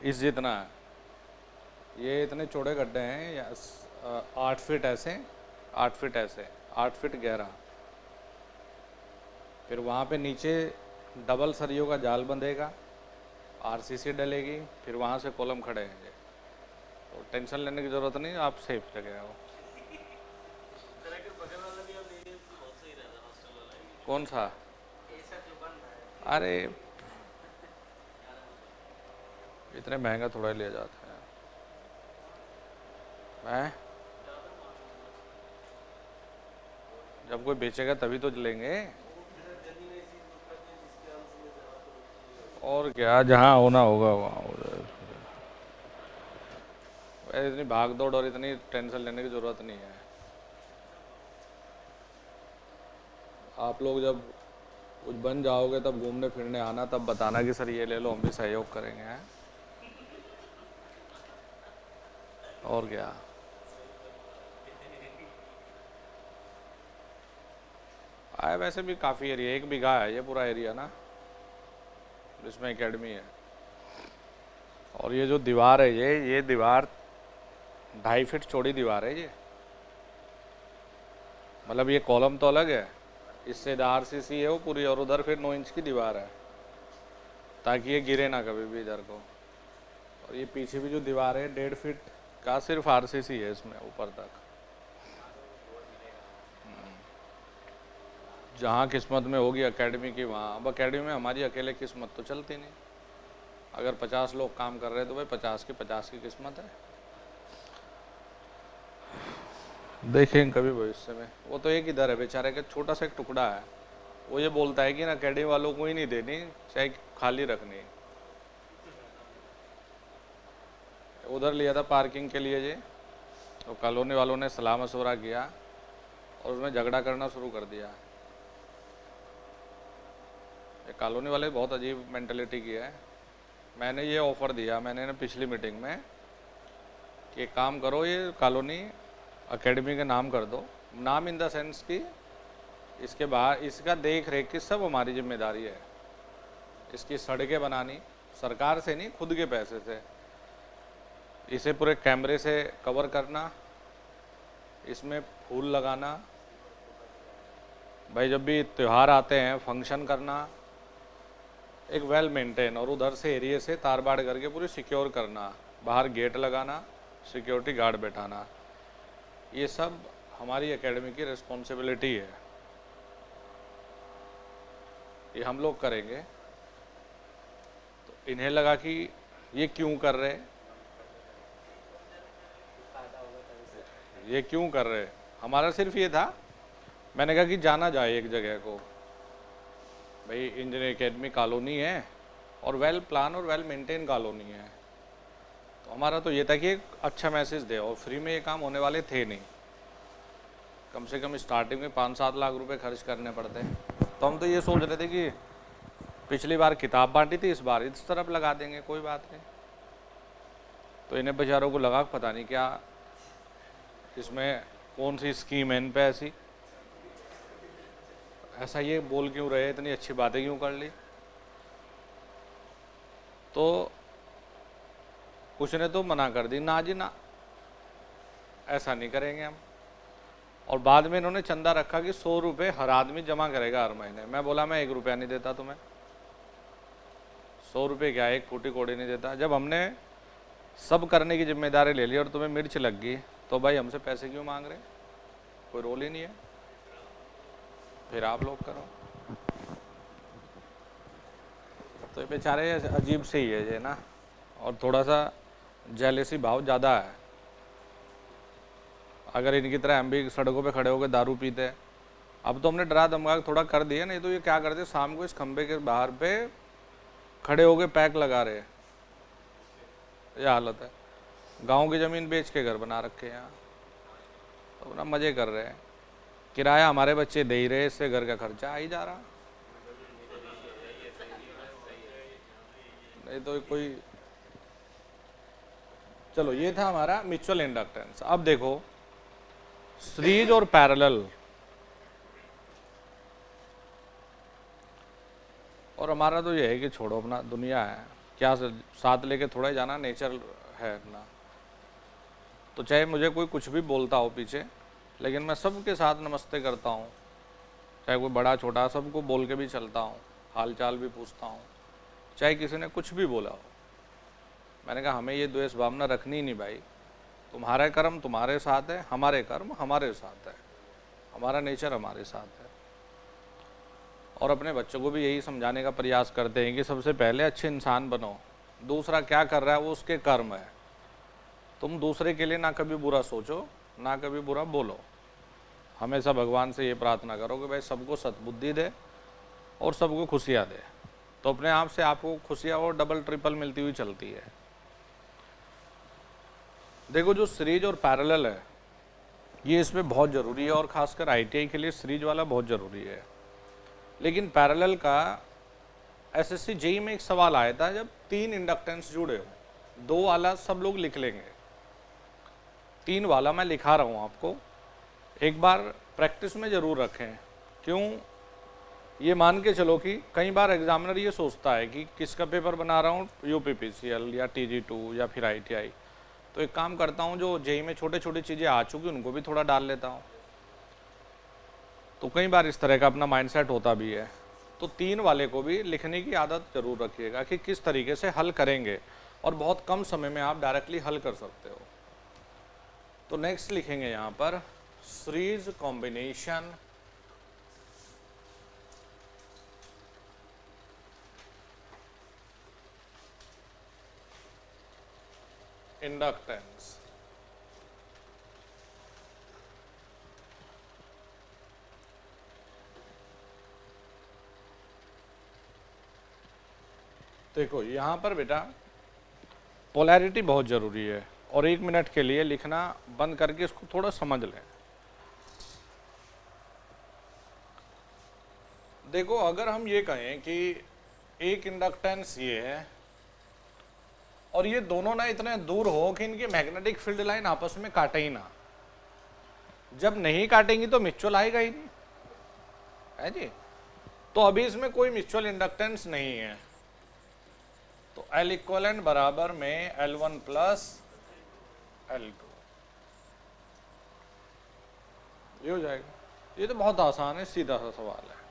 इस जितना है, ये इतने चौड़े गड्ढे हैं, या 8 फीट ऐसे, 8 फीट ऐसे, 8 फीट गहरा। फिर वहाँ पे नीचे डबल सरियों का जाल बंधेगा, आरसीसी डलेगी, फिर वहाँ से कॉलम खड़े हैं, तो टेंशन लेने की ज़रूरत नहीं, आप सेफ जगह हो। कौन सा? अरे इतने महंगा थोड़ा लिया जाता है, जब कोई बेचेगा तभी तो लेंगे, और क्या, जहाँ होना होगा वहाँ हो जाएगा। इतनी भाग दौड़ और इतनी टेंशन लेने की ज़रूरत नहीं है। आप लोग जब कुछ बन जाओगे तब घूमने फिरने आना, तब बताना कि सर ये ले लो, हम भी सहयोग करेंगे, हैं? और क्या। आए वैसे भी काफ़ी एरिया, 1 बीघा है ये पूरा एरिया ना, इसमें एकेडमी है। और ये जो दीवार है, ये दीवार 2.5 फीट चौड़ी दीवार है ये, मतलब ये कॉलम तो अलग है, इससे आरसीसी है वो पूरी, और उधर फिर 9 इंच की दीवार है, ताकि ये गिरे ना कभी भी इधर को। और ये पीछे भी जो दीवार है 1.5 फीट का सिर्फ आरसीसी है इसमें ऊपर तक। जहाँ किस्मत में होगी एकेडमी की वहाँ। अब एकेडमी में हमारी अकेले किस्मत तो चलती नहीं। अगर 50 लोग काम कर रहे हैं तो भाई 50 की किस्मत है। देखेंगे कभी भविष्य में। वो तो एक इधर है बेचारे का, छोटा सा एक टुकड़ा है, वो ये बोलता है कि ना एकेडमी वालों को ही नहीं देनी, चाहे खाली रखनी। उधर लिया था पार्किंग के लिए जी, तो कॉलोनी वालों ने सलाह मशवरा किया और उसमें झगड़ा करना शुरू कर दिया। ये कॉलोनी वाले बहुत अजीब मेंटलिटी की है। मैंने ये ऑफ़र दिया, मैंने ना पिछली मीटिंग में, कि एक काम करो, ये कॉलोनी एकेडमी के नाम कर दो। नाम इन द सेंस कि इसके बाहर इसका देख रेख की सब हमारी जिम्मेदारी है। इसकी सड़कें बनानी सरकार से नहीं, खुद के पैसे से। इसे पूरे कैमरे से कवर करना, इसमें फूल लगाना, भाई जब भी त्यौहार आते हैं फंक्शन करना, एक वेल मेंटेन, और उधर से एरिया से तार बाड़ करके पूरी सिक्योर करना, बाहर गेट लगाना, सिक्योरिटी गार्ड बैठाना, ये सब हमारी एकेडमी की रिस्पॉन्सिबिलिटी है। ये हम लोग करेंगे। तो इन्हें लगा कि ये क्यों कर रहे, ये क्यों कर रहे। हमारा सिर्फ ये था, मैंने कहा कि जाना जाए एक जगह को, भाई इंजीनियर एकेडमी कॉलोनी है और वेल प्लान और वेल मेंटेन कॉलोनी है। तो हमारा तो ये था कि एक अच्छा मैसेज दे, और फ्री में ये काम होने वाले थे नहीं। कम से कम स्टार्टिंग में 5-7 लाख रुपए खर्च करने पड़ते। तो हम तो ये सोच रहे थे कि पिछली बार किताब बांटी थी, इस बार इस तरफ लगा देंगे, कोई बात नहीं। तो इन्हें बेचारों को लगा पता नहीं क्या इसमें कौन सी स्कीम है इन पे ऐसी, ऐसा ये बोल क्यों रहे, इतनी अच्छी बातें क्यों कर ली। तो कुछ ने तो मना कर दी, ना जी ना, ऐसा नहीं करेंगे हम। और बाद में इन्होंने चंदा रखा कि 100 रुपये हर आदमी जमा करेगा हर महीने। मैं बोला मैं 1 रुपया नहीं देता तुम्हें, 100 रुपये क्या, एक फूटी कोड़ी नहीं देता। जब हमने सब करने की जिम्मेदारी ले ली और तुम्हें मिर्च लग गई, तो भाई हमसे पैसे क्यों मांग रहे, कोई रोल ही नहीं है, फिर आप लोग करो। तो ये बेचारे अजीब से ही है ये ना, और थोड़ा सा जेलेसी भाव ज़्यादा है। अगर इनकी तरह हम भी सड़कों पे खड़े होकर दारू पीते, अब तो हमने डरा धमका थोड़ा कर दिया, नहीं तो ये क्या करते, शाम को इस खंबे के बाहर पे खड़े होकर पैक लगा रहे, ये हालत है। गांव की ज़मीन बेच के घर बना रखे हैं यहाँ, तो अपना मज़े कर रहे हैं। किराया हमारे बच्चे दे ही रहे, इससे घर का खर्चा आ ही जा रहा। नहीं तो कोई, चलो ये था हमारा म्यूचुअल इंडक्टेंस। अब देखो सीरीज और पैरेलल, और हमारा तो ये है कि छोड़ो अपना दुनिया है, क्या साथ लेके थोड़ा ही जाना, नेचर है अपना। तो चाहे मुझे कोई कुछ भी बोलता हो पीछे, लेकिन मैं सबके साथ नमस्ते करता हूँ, चाहे कोई बड़ा छोटा, सबको बोल के भी चलता हूँ, हाल चाल भी पूछता हूँ, चाहे किसी ने कुछ भी बोला हो। मैंने कहा हमें ये द्वेष भावना रखनी ही नहीं भाई, तुम्हारे कर्म तुम्हारे साथ है, हमारे कर्म हमारे साथ है, हमारा नेचर हमारे साथ है। और अपने बच्चों को भी यही समझाने का प्रयास करते हैं कि सबसे पहले अच्छे इंसान बनो, दूसरा क्या कर रहा है वो उसके कर्म है। तुम दूसरे के लिए ना कभी बुरा सोचो, ना कभी बुरा बोलो। हमेशा भगवान से ये प्रार्थना करो कि भाई सबको सद्बुद्धि दे और सबको खुशियाँ दे, तो अपने आप से आपको खुशियाँ और डबल ट्रिपल मिलती हुई चलती है। देखो जो सीरीज और पैरेलल है ये इसमें बहुत ज़रूरी है, और ख़ासकर ITI के लिए सीरीज वाला बहुत ज़रूरी है। लेकिन पैरेलल का SSC JEE में एक सवाल आया था, जब 3 इंडक्टेंस जुड़े हो, 2 वाला सब लोग लिख लेंगे, 3 वाला मैं लिखा रहा हूँ आपको, एक बार प्रैक्टिस में ज़रूर रखें। क्यों, ये मान के चलो कि कई बार एग्जामिनर ये सोचता है कि किसका पेपर बना रहा हूँ, UPPCL या TG2 या फिर ITI, तो एक काम करता हूँ जो JEE में छोटे छोटी चीज़ें आ चुकी उनको भी थोड़ा डाल लेता हूँ। तो कई बार इस तरह का अपना माइंडसेट होता भी है। तो 3 वाले को भी लिखने की आदत जरूर रखिएगा कि किस तरीके से हल करेंगे, और बहुत कम समय में आप डायरेक्टली हल कर सकते हो। तो नेक्स्ट लिखेंगे यहाँ पर सीरीज कॉम्बिनेशन इंडक्टेंस। देखो यहां पर बेटा पोलैरिटी बहुत जरूरी है, और 1 मिनट के लिए लिखना बंद करके इसको थोड़ा समझ लें। देखो अगर हम ये कहें कि एक इंडक्टेंस ये है और ये दोनों ना इतने दूर हो कि इनकी मैग्नेटिक फील्ड लाइन आपस में काटे ही ना, जब नहीं काटेंगी तो म्यूचुअल आएगा ही नहीं, है जी। तो अभी इसमें कोई म्यूचुअल इंडक्टेंस नहीं है, तो L इक्वलेंट बराबर में L1 प्लस L2, ये हो जाएगा। ये तो बहुत आसान है, सीधा सा सवाल है।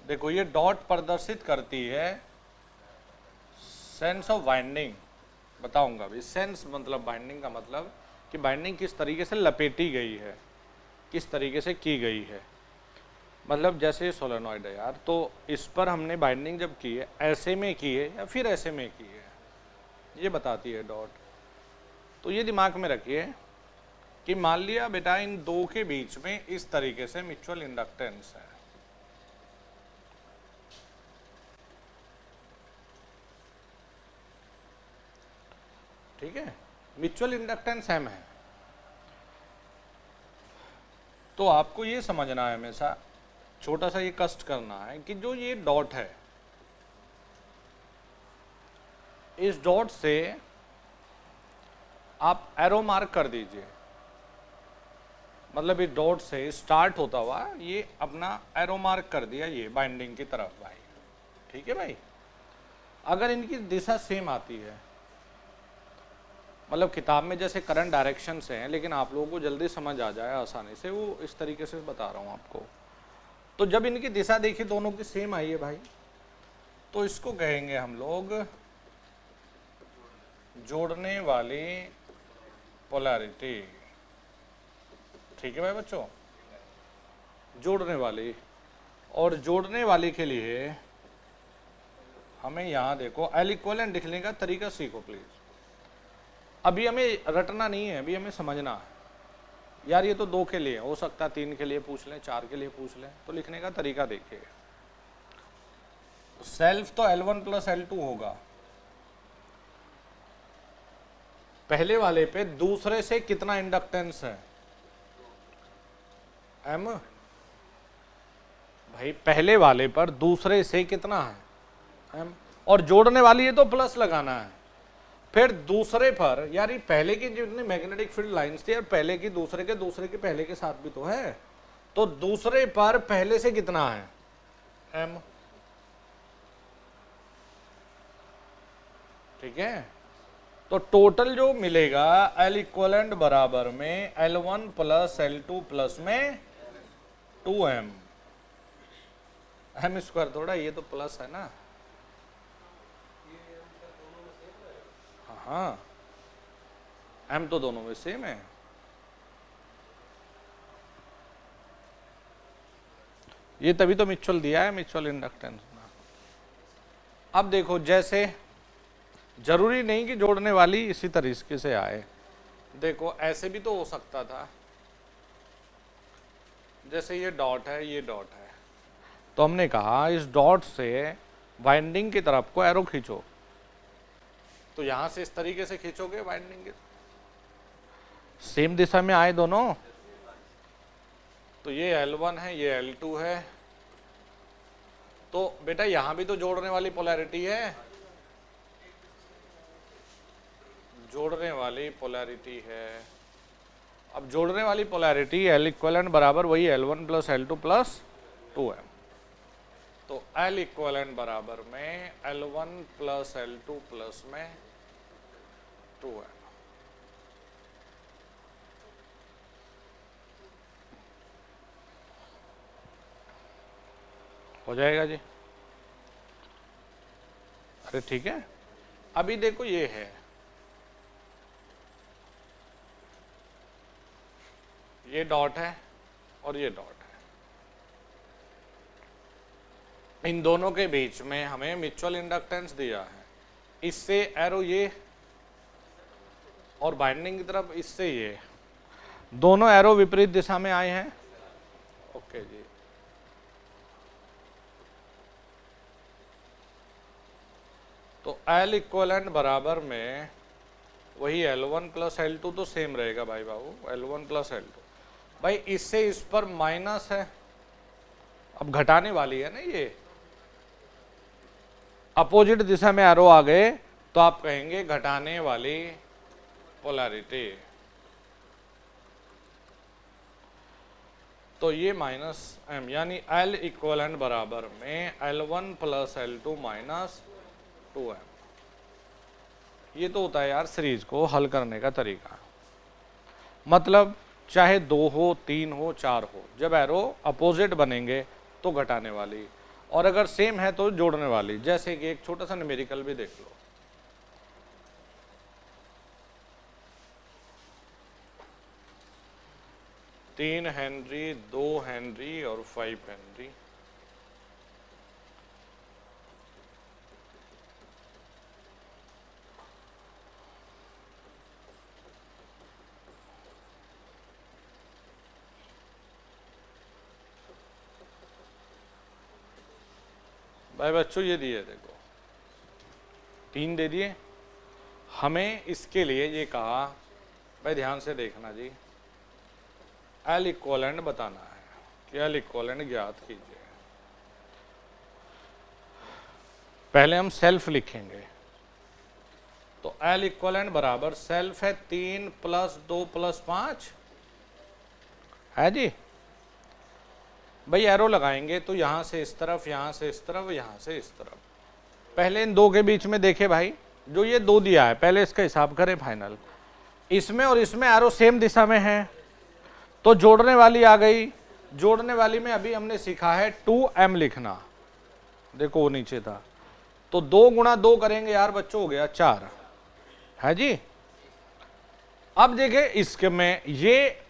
देखो ये डॉट प्रदर्शित करती है सेंस ऑफ बाइंडिंग, बताऊंगा अभी। सेंस मतलब बाइंडिंग का मतलब कि बाइंडिंग किस तरीके से लपेटी गई है, किस तरीके से की गई है। मतलब जैसे सोलेनॉइड है यार, तो इस पर हमने बाइंडिंग जब की है ऐसे में की है या फिर ऐसे में की है, ये बताती है डॉट। तो ये दिमाग में रखिए कि मान लिया बेटा इन दो के बीच में इस तरीके से म्यूचुअल इंडक्टेंस है, ठीक है, म्यूचुअल इंडक्टेंस M है। तो आपको ये समझना है, हमेशा छोटा सा ये कष्ट करना है कि जो ये डॉट है, इस डॉट से आप एरो मार्क कर दीजिए। मतलब इस डॉट से स्टार्ट होता हुआ ये अपना एरो मार्क कर दिया ये बाइंडिंग की तरफ भाई, ठीक है भाई। अगर इनकी दिशा सेम आती है, मतलब किताब में जैसे करंट डायरेक्शन से हैं, लेकिन आप लोगों को जल्दी समझ आ जाए आसानी से, वो इस तरीके से बता रहा हूँ आपको। तो जब इनकी दिशा देखिए दोनों की सेम आई है भाई, तो इसको कहेंगे हम लोग जोड़ने वाली पोलैरिटी, ठीक है भाई बच्चों, जोड़ने वाली। और जोड़ने वाली के लिए हमें यहाँ देखो L इक्वलेंट लिखने का तरीका सीखो प्लीज। अभी हमें रटना नहीं है, अभी हमें समझना है यार। ये तो 2 के लिए हो सकता है, 3 के लिए पूछ लें, 4 के लिए पूछ लें, तो लिखने का तरीका देखिए। सेल्फ तो L1 प्लस L2 होगा, पहले वाले पे दूसरे से कितना इंडक्टेंस है M भाई, पहले वाले पर दूसरे से कितना है M, और जोड़ने वाली है तो प्लस लगाना है। फिर दूसरे पर यार, ये पहले की जितनी मैग्नेटिक फील्ड लाइंस थी यार, पहले की दूसरे के पहले के साथ भी तो है, तो दूसरे पर पहले से कितना है M, ठीक है। तो टोटल जो मिलेगा L इक्वलेंट बराबर में L1 प्लस L2 प्लस में 2M, M स्क्वायर थोड़ा, ये तो प्लस है ना, हाँ M तो दोनों में सेम है। ये तभी तो म्यूचुअल दिया है, म्यूचुअल इंडक्टेंस। अब देखो जैसे जरूरी नहीं कि जोड़ने वाली इसी तरीके से आए, देखो ऐसे भी तो हो सकता था, जैसे ये डॉट है, ये डॉट है, तो हमने कहा इस डॉट से वाइंडिंग की तरफ को एरो खींचो, तो यहां से इस तरीके से खींचोगे वाइंडिंग के, सेम दिशा में आए दोनों, तो ये L1 है, ये L2 है, तो बेटा यहां भी तो जोड़ने वाली पोलैरिटी है, जोड़ने वाली पोलैरिटी है। अब जोड़ने वाली पोलैरिटी L इक्वलेंट बराबर वही L1 plus L2 plus 2M, तो L इक्वलेंट बराबर में L1 प्लस L2 प्लस में 2M। हो जाएगा जी, अरे ठीक है। अभी देखो ये है, ये डॉट है और ये डॉट है, इन दोनों के बीच में हमें म्यूचुअल इंडक्टेंस दिया है, इससे एरो ये और बाइंडिंग की तरफ इससे ये, दोनों एरो विपरीत दिशा में आए हैं। ओके जी, तो L इक्वलेंट बराबर में वही L1 प्लस L2 तो सेम रहेगा भाई बाबू, L1 प्लस L2। भाई इससे इस पर माइनस है, अब घटाने वाली है ना, ये अपोजिट दिशा में एरो आ गए तो आप कहेंगे घटाने वाली पोलैरिटी। तो ये माइनस m, यानी L इक्वलेंट बराबर में L1 plus L2 minus 2m। ये तो होता है यार सीरीज को हल करने का तरीका। मतलब चाहे 2 हो, 3 हो, 4 हो, जब एरो अपोजिट बनेंगे तो घटाने वाली, और अगर सेम है तो जोड़ने वाली। जैसे कि एक छोटा सा न्यूमेरिकल भी देख लो, 3 हेनरी, 2 हेनरी और 5 हेनरी। भाई बच्चों ये दिए, देखो 3 दे दिए। हमें इसके लिए ये कहा, भाई ध्यान से देखना जी, L इक्वलेंट बताना है कि L इक्वलेंट ज्ञात कीजिए। पहले हम सेल्फ लिखेंगे, तो L इक्वलेंट बराबर सेल्फ है 3 प्लस 2 प्लस 5 है जी। भाई एरो लगाएंगे तो यहां से इस तरफ, यहां से इस तरफ, यहां से इस तरफ। पहले इन दो के बीच में देखे भाई, जो ये 2 दिया है पहले इसका हिसाब करें फाइनल। इसमें और इसमें एरो सेम दिशा में है तो जोड़ने वाली आ गई। जोड़ने वाली में अभी हमने सीखा है 2m लिखना, देखो वो नीचे था, तो 2 गुणा 2 करेंगे यार बच्चों, हो गया 4 है जी। अब देखें इसके में ये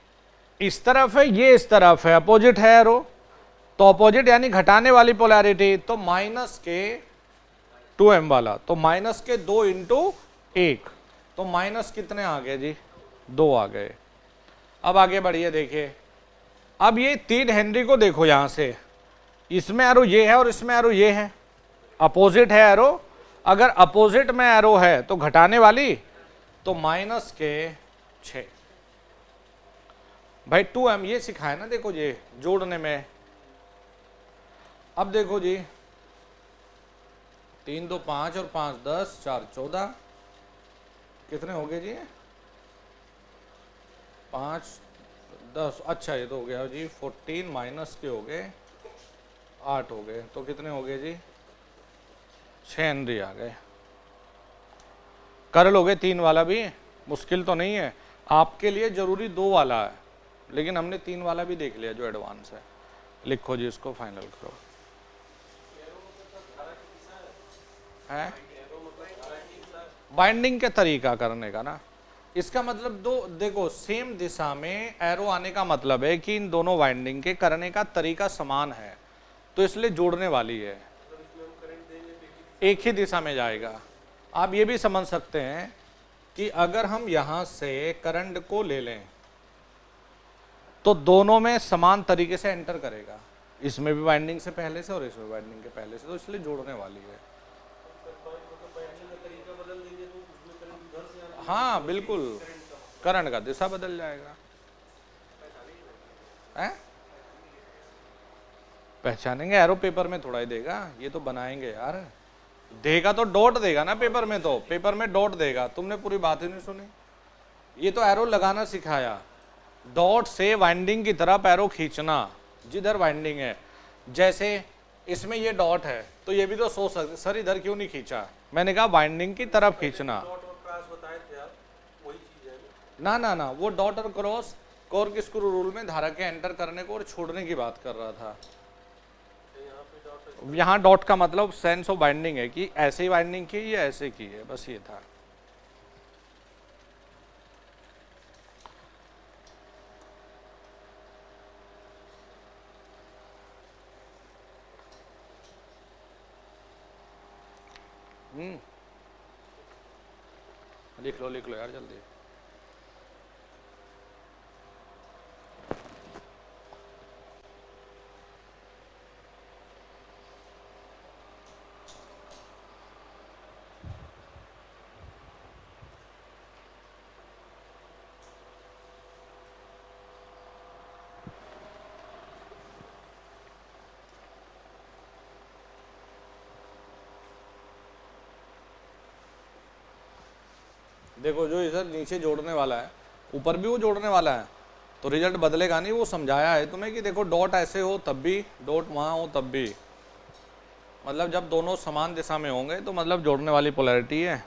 इस तरफ है, ये इस तरफ है, अपोजिट है एरो, तो अपोजिट यानी घटाने वाली पोलैरिटी, तो माइनस के 2m वाला, तो माइनस के 2 इंटू 1, तो माइनस कितने आ गए जी, 2 आ गए। अब आगे बढ़िए, देखिए अब ये 3 हेनरी को देखो, यहां से इसमें एरो ये है और इसमें एरो ये है, अपोजिट है एरो। अगर अपोजिट में एरो है तो घटाने वाली, तो माइनस के 6। भाई 2m ये सिखाया ना, देखो ये जोड़ने में। अब देखो जी, 3 2 5 और 5 10, 4 14, कितने हो गए जी, 5 10, अच्छा ये तो हो गया जी 14, माइनस के हो गए 8 हो गए, तो कितने हो गए जी 6 हेनरी आ गए। कर लोगे 3 वाला भी, मुश्किल तो नहीं है आपके लिए, जरूरी 2 वाला है, लेकिन हमने 3 वाला भी देख लिया जो एडवांस है। लिखो जी, इसको फाइनल करो। है बाइंडिंग के तरीका करने का ना, इसका मतलब दो, देखो सेम दिशा में एरो आने का मतलब है कि इन दोनों वाइंडिंग के करने का तरीका समान है, तो इसलिए जोड़ने वाली है, एक ही दिशा में जाएगा। आप ये भी समझ सकते हैं कि अगर हम यहां से करंट को ले लें तो दोनों में समान तरीके से एंटर करेगा, इसमें भी वाइंडिंग से पहले से और इसमें वाइंडिंग के पहले से, तो इसलिए जोड़ने वाली है। हाँ बिल्कुल, करंट का दिशा बदल जाएगा। हैं? पहचानेंगे, एरो पेपर में थोड़ा ही देगा, ये तो बनाएंगे यार। देगा तो डॉट देगा ना पेपर में, तो पेपर में डॉट देगा। तुमने पूरी बात ही नहीं सुनी, ये तो एरो लगाना सिखाया, डॉट से वाइंडिंग की तरफ एरो खींचना जिधर वाइंडिंग है। जैसे इसमें ये डॉट है तो ये भी तो सोच सकते सर इधर क्यों नहीं खींचा, मैंने कहा वाइंडिंग की तरफ खींचना। ना ना ना, वो डॉट और क्रॉस कॉर्क स्क्रू रूल में धारा के एंटर करने को और छोड़ने की बात कर रहा था। यहाँ डॉट का मतलब सेंस ऑफ बाइंडिंग है कि ऐसे ही बाइंडिंग की या ऐसे की है, बस ये था। लिख लो यार जल्दी। देखो जो इधर नीचे जोड़ने वाला है ऊपर भी वो जोड़ने वाला है, तो रिजल्ट बदलेगा नहीं। वो समझाया है तुम्हें कि देखो डॉट ऐसे हो तब भी, डॉट वहाँ हो तब भी, मतलब जब दोनों समान दिशा में होंगे तो मतलब जोड़ने वाली पोलैरिटी है।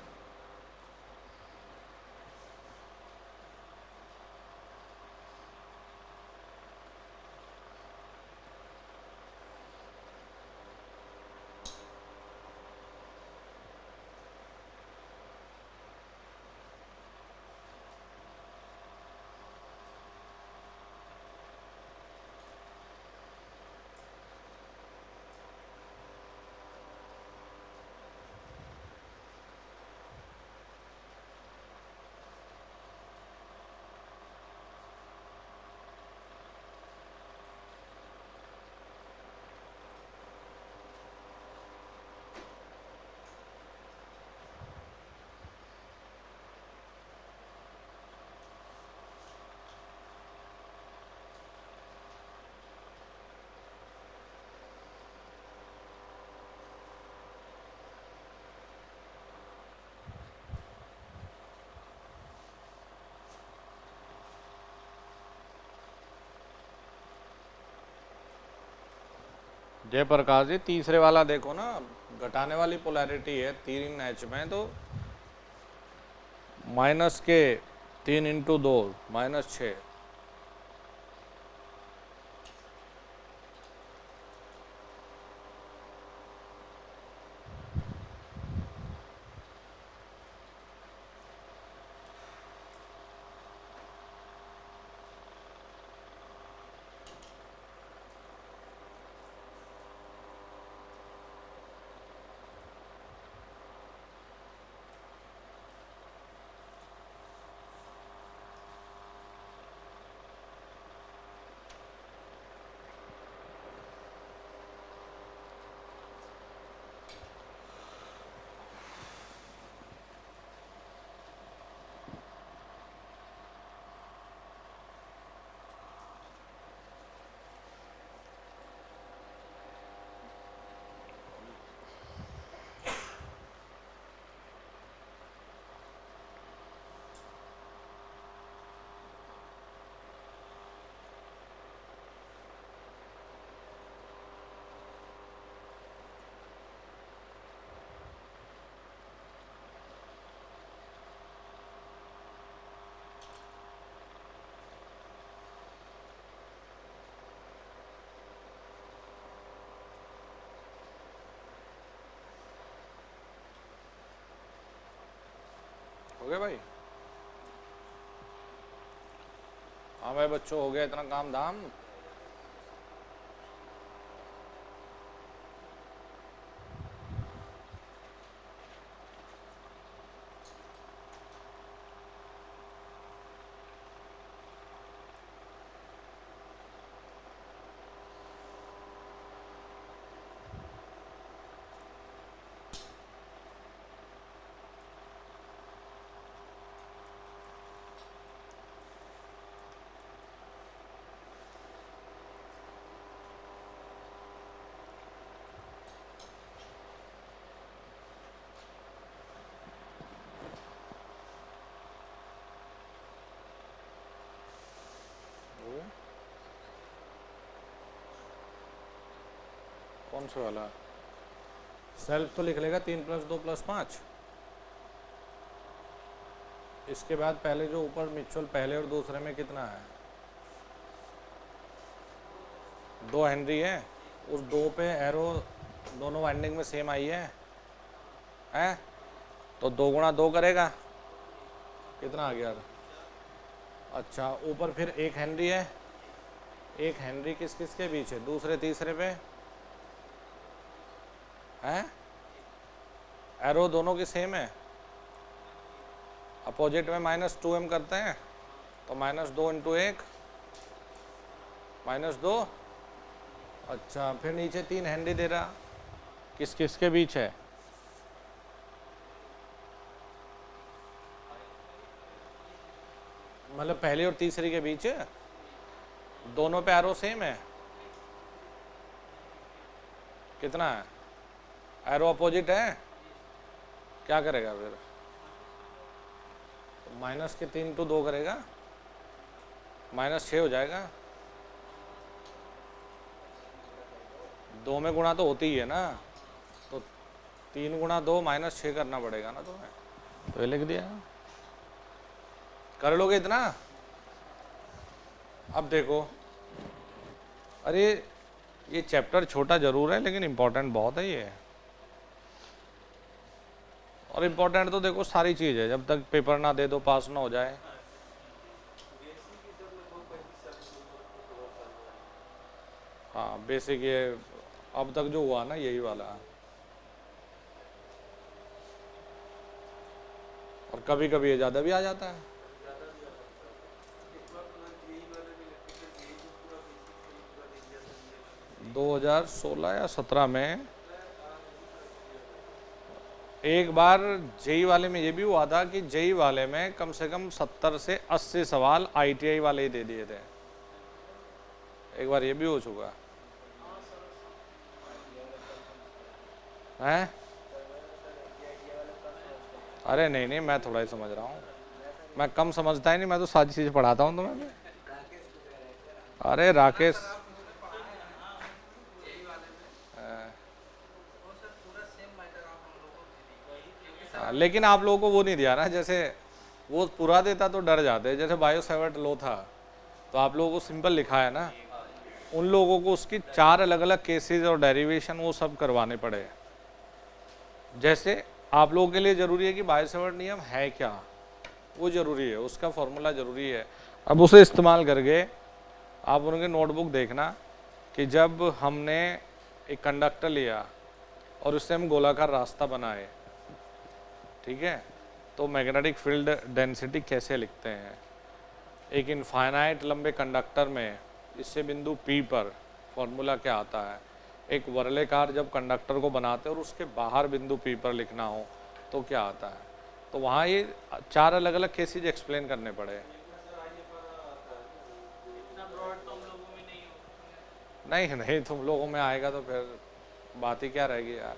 जयप्रकाश जी तीसरे वाला देखो ना, घटाने वाली पोलैरिटी है 3H में, तो माइनस के 3 × 2 -6। हो गया भाई? हाँ भाई बच्चों, हो गया इतना काम धाम? कौन सा वाला? सेल्फ तो लिख लेगा 3 + 2 + 5। इसके बाद पहले जो ऊपर म्यूचुअल पहले और दूसरे में कितना है? 2 हेनरी है। उस 2 पे एरो दोनों वाइंडिंग में सेम आई है, हैं? तो 2 × 2 करेगा, कितना आ गया? अच्छा, ऊपर फिर 1 हेनरी है। 1 हेनरी किस किस के बीच है? दूसरे तीसरे पे हैं? एरो दोनों की सेम है, अपोजिट में -2m करते हैं तो -2 × 1 -2। अच्छा, फिर नीचे 3 हैंडी दे रहा, किस किस के बीच है? मतलब पहली और तीसरी के बीच है, दोनों पे एरो सेम है। कितना है? एरो अपोजिट है, क्या करेगा फिर? -3 × 2 करेगा, -6 हो जाएगा। 2 में गुणा तो होती ही है ना, तो 3 × 2 -6 करना पड़ेगा ना तुम्हें, तो ये लिख दिया। कर लोगे इतना? अब देखो, अरे ये चैप्टर छोटा जरूर है लेकिन इम्पोर्टेंट बहुत है ये। और इम्पोर्टेंट तो देखो सारी चीज़ है, जब तक पेपर ना दे दो पास ना हो जाए। हाँ बेसिक ये अब तक जो हुआ ना यही वाला, और कभी कभी ये ज़्यादा भी आ जाता है। दो 2016 या 17 में एक बार जेई वाले में ये भी हुआ था कि जेई वाले में कम से कम 70 से 80 सवाल आईटीआई वाले ही दे दिए थे। एक बार ये भी हो चुका है। अरे नहीं नहीं, मैं थोड़ा ही समझ रहा हूँ, मैं कम समझता ही नहीं, मैं तो सारी चीज़ पढ़ाता हूँ तुम्हें। अरे राकेश, लेकिन आप लोगों को वो नहीं दिया ना, जैसे वो पूरा देता तो डर जाते। जैसे बायो सेवर्ट लो था तो आप लोगों को सिंपल लिखा है ना, उन लोगों को उसकी 4 अलग अलग केसेस और डेरिवेशन वो सब करवाने पड़े। जैसे आप लोगों के लिए ज़रूरी है कि बायो सेवर्ट नियम है क्या, वो ज़रूरी है, उसका फॉर्मूला ज़रूरी है। अब उसे इस्तेमाल करके आप उनके नोटबुक देखना कि जब हमने एक कंडक्टर लिया और उससे हम गोलाकार रास्ता बनाए, ठीक है, तो मैग्नेटिक फील्ड डेंसिटी कैसे लिखते हैं। एक इनफाइनाइट लंबे कंडक्टर में इससे बिंदु P पर फॉर्मूला क्या आता है। एक वर्लेकार जब कंडक्टर को बनाते और उसके बाहर बिंदु P पर लिखना हो तो क्या आता है। तो वहाँ ये 4 अलग अलग केसेज एक्सप्लेन करने पड़े। नहीं नहीं, तुम लोगों में आएगा तो फिर बात ही क्या रहेगी यार।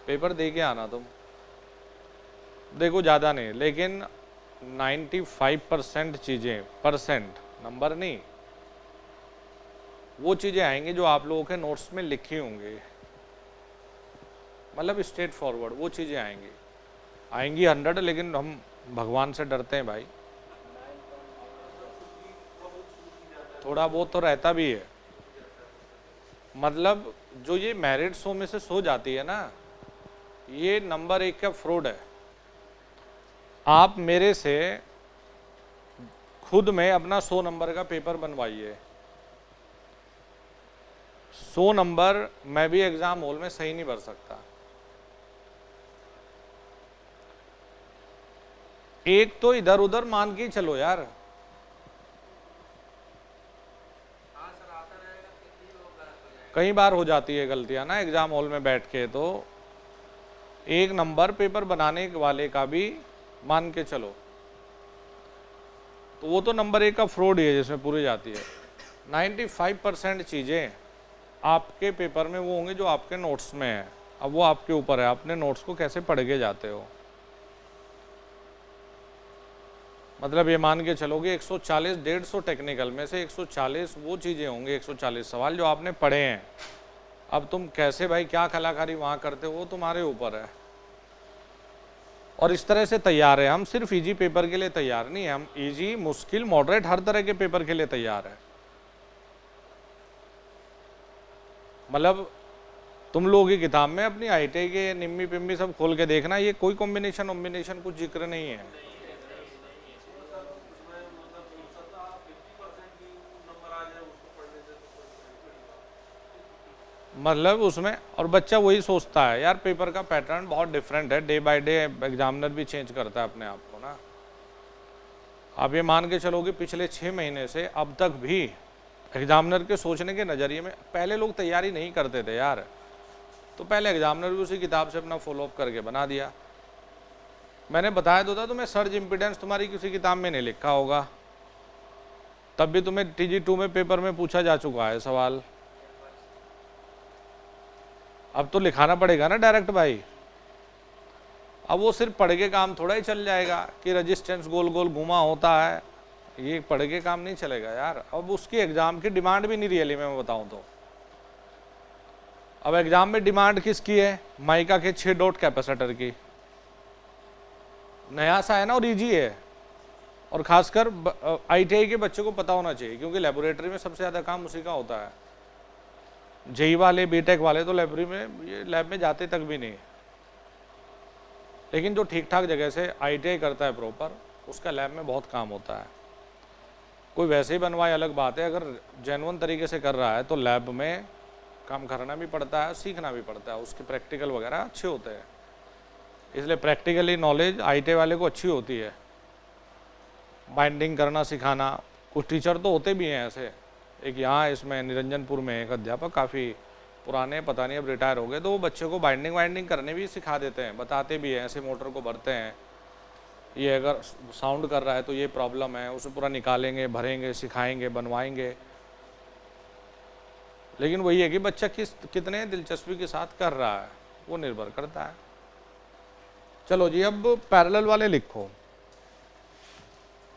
पेपर दे के आना तुम, देखो ज़्यादा नहीं लेकिन 95% चीज़ें, परसेंट नंबर नहीं, वो चीज़ें आएंगी जो आप लोगों के नोट्स में लिखी होंगी, मतलब स्ट्रेट फॉरवर्ड वो चीज़ें आएंगी 100। लेकिन हम भगवान से डरते हैं भाई, थोड़ा बहुत तो रहता भी है। मतलब जो ये मेरिट 100 में से 100 जाती है ना, ये नंबर 1 का फ्रॉड है। आप मेरे से खुद में अपना 100 नंबर का पेपर बनवाइए, 100 नंबर मैं भी एग्जाम हॉल में सही नहीं भर सकता। एक तो इधर उधर मान के चलो यार। कई बार हो जाती है गलतियां ना एग्जाम हॉल में बैठ के, तो एक नंबर पेपर बनाने वाले का भी मान के चलो, तो वो तो नंबर 1 का फ्रॉड ही है जिसमें पूरी जाती है। 95% चीज़ें आपके पेपर में वो होंगे जो आपके नोट्स में है। अब वो आपके ऊपर है, अपने नोट्स को कैसे पढ़ के जाते हो। मतलब ये मान के चलो कि 140 150 टेक्निकल में से 140 वो चीज़ें होंगी, 140 सवाल जो आपने पढ़े हैं। अब तुम कैसे भाई क्या कलाकारी वहाँ करते हो वो तुम्हारे ऊपर है। और इस तरह से तैयार है, हम सिर्फ इजी पेपर के लिए तैयार नहीं है, हम इजी मुश्किल मॉडरेट हर तरह के पेपर के लिए तैयार है। मतलब तुम लोगों की किताब में अपनी आईटीआई के निम्मी पिम्मी सब खोल के देखना, ये कोई कॉम्बिनेशन कुछ जिक्र नहीं है। मतलब उसमें, और बच्चा वही सोचता है यार पेपर का पैटर्न बहुत डिफरेंट है, डे बाय डे एग्जामिनर भी चेंज करता है अपने आप को ना। आप ये मान के चलो कि पिछले 6 महीने से अब तक भी एग्जामिनर के सोचने के नज़रिए में, पहले लोग तैयारी नहीं करते थे यार, तो पहले एग्जामिनर भी उसी किताब से अपना फॉलोअप करके बना दिया। मैंने बताया तो था तुम्हें, सर्ज इम्पिडेंस तुम्हारी किसी किताब में नहीं लिखा होगा, तब भी तुम्हें TG2 में पेपर में पूछा जा चुका है सवाल। अब तो लिखाना पड़ेगा ना डायरेक्ट भाई। अब वो सिर्फ पढ़ के काम थोड़ा ही चल जाएगा कि रेजिस्टेंस गोल गोल घुमा होता है, ये पढ़ के काम नहीं चलेगा यार। अब उसकी एग्जाम की डिमांड भी नहीं रियली मैं बताऊं तो। अब एग्जाम में डिमांड किसकी है? माइका के 6 डॉट कैपेसिटर की, नया सा है ना और ईजी है, और खासकर ITI के बच्चों को पता होना चाहिए, क्योंकि लेबोरेटरी में सबसे ज़्यादा काम उसी का होता है। JEE वाले BTech वाले तो लाइब्रेरी में, ये लैब में जाते तक भी नहीं, लेकिन जो ठीक ठाक जगह से ITI करता है प्रॉपर, उसका लैब में बहुत काम होता है। कोई वैसे ही बनवाए अलग बात है, अगर जेन्युइन तरीके से कर रहा है तो लैब में काम करना भी पड़ता है, सीखना भी पड़ता है, उसके प्रैक्टिकल वगैरह अच्छे होते हैं, इसलिए प्रैक्टिकली नॉलेज ITI वाले को अच्छी होती है, बाइंडिंग करना सिखाना। कुछ टीचर तो होते भी हैं ऐसे, एक यहाँ इसमें निरंजनपुर में एक अध्यापक काफ़ी पुराने, पता नहीं अब रिटायर हो गए, तो वो बच्चों को बाइंडिंग वाइंडिंग करने भी सिखा देते हैं, बताते भी हैं, ऐसे मोटर को भरते हैं, ये अगर साउंड कर रहा है तो ये प्रॉब्लम है, उसे पूरा निकालेंगे, भरेंगे, सिखाएंगे, बनवाएंगे। लेकिन वही है कि बच्चा कितने दिलचस्पी के साथ कर रहा है, वो निर्भर करता है। चलो जी, अब पैरेलल वाले लिखो।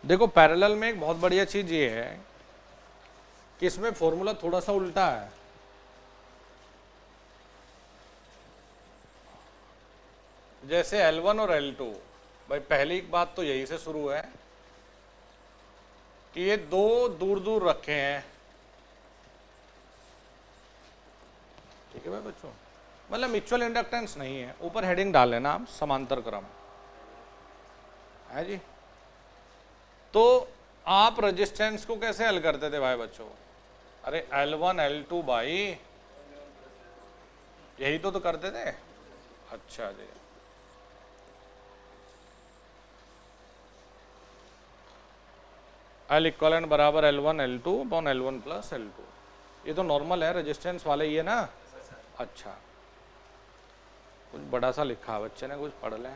देखो पैरेलल में एक बहुत बढ़िया चीज़ ये है कि इसमें फॉर्मूला थोड़ा सा उल्टा है। जैसे L1 और L2, भाई पहली बात तो यही से शुरू है कि ये दो दूर दूर रखे हैं, ठीक है भाई बच्चों, मतलब म्यूचुअल इंडक्टेंस नहीं है, ऊपर हेडिंग डाल लेना आप, समांतर क्रम है जी। तो आप रेजिस्टेंस को कैसे हल करते थे भाई बच्चों? अरे L1 L2 भाई, यही तो करते थे। अच्छा जी, L इक्वलेंट बराबर L1 L2 upon L1 plus L2, ये तो नॉर्मल है, रेजिस्टेंस वाले ही है ना। अच्छा, कुछ बड़ा सा लिखा बच्चे ने, कुछ पढ़ लें।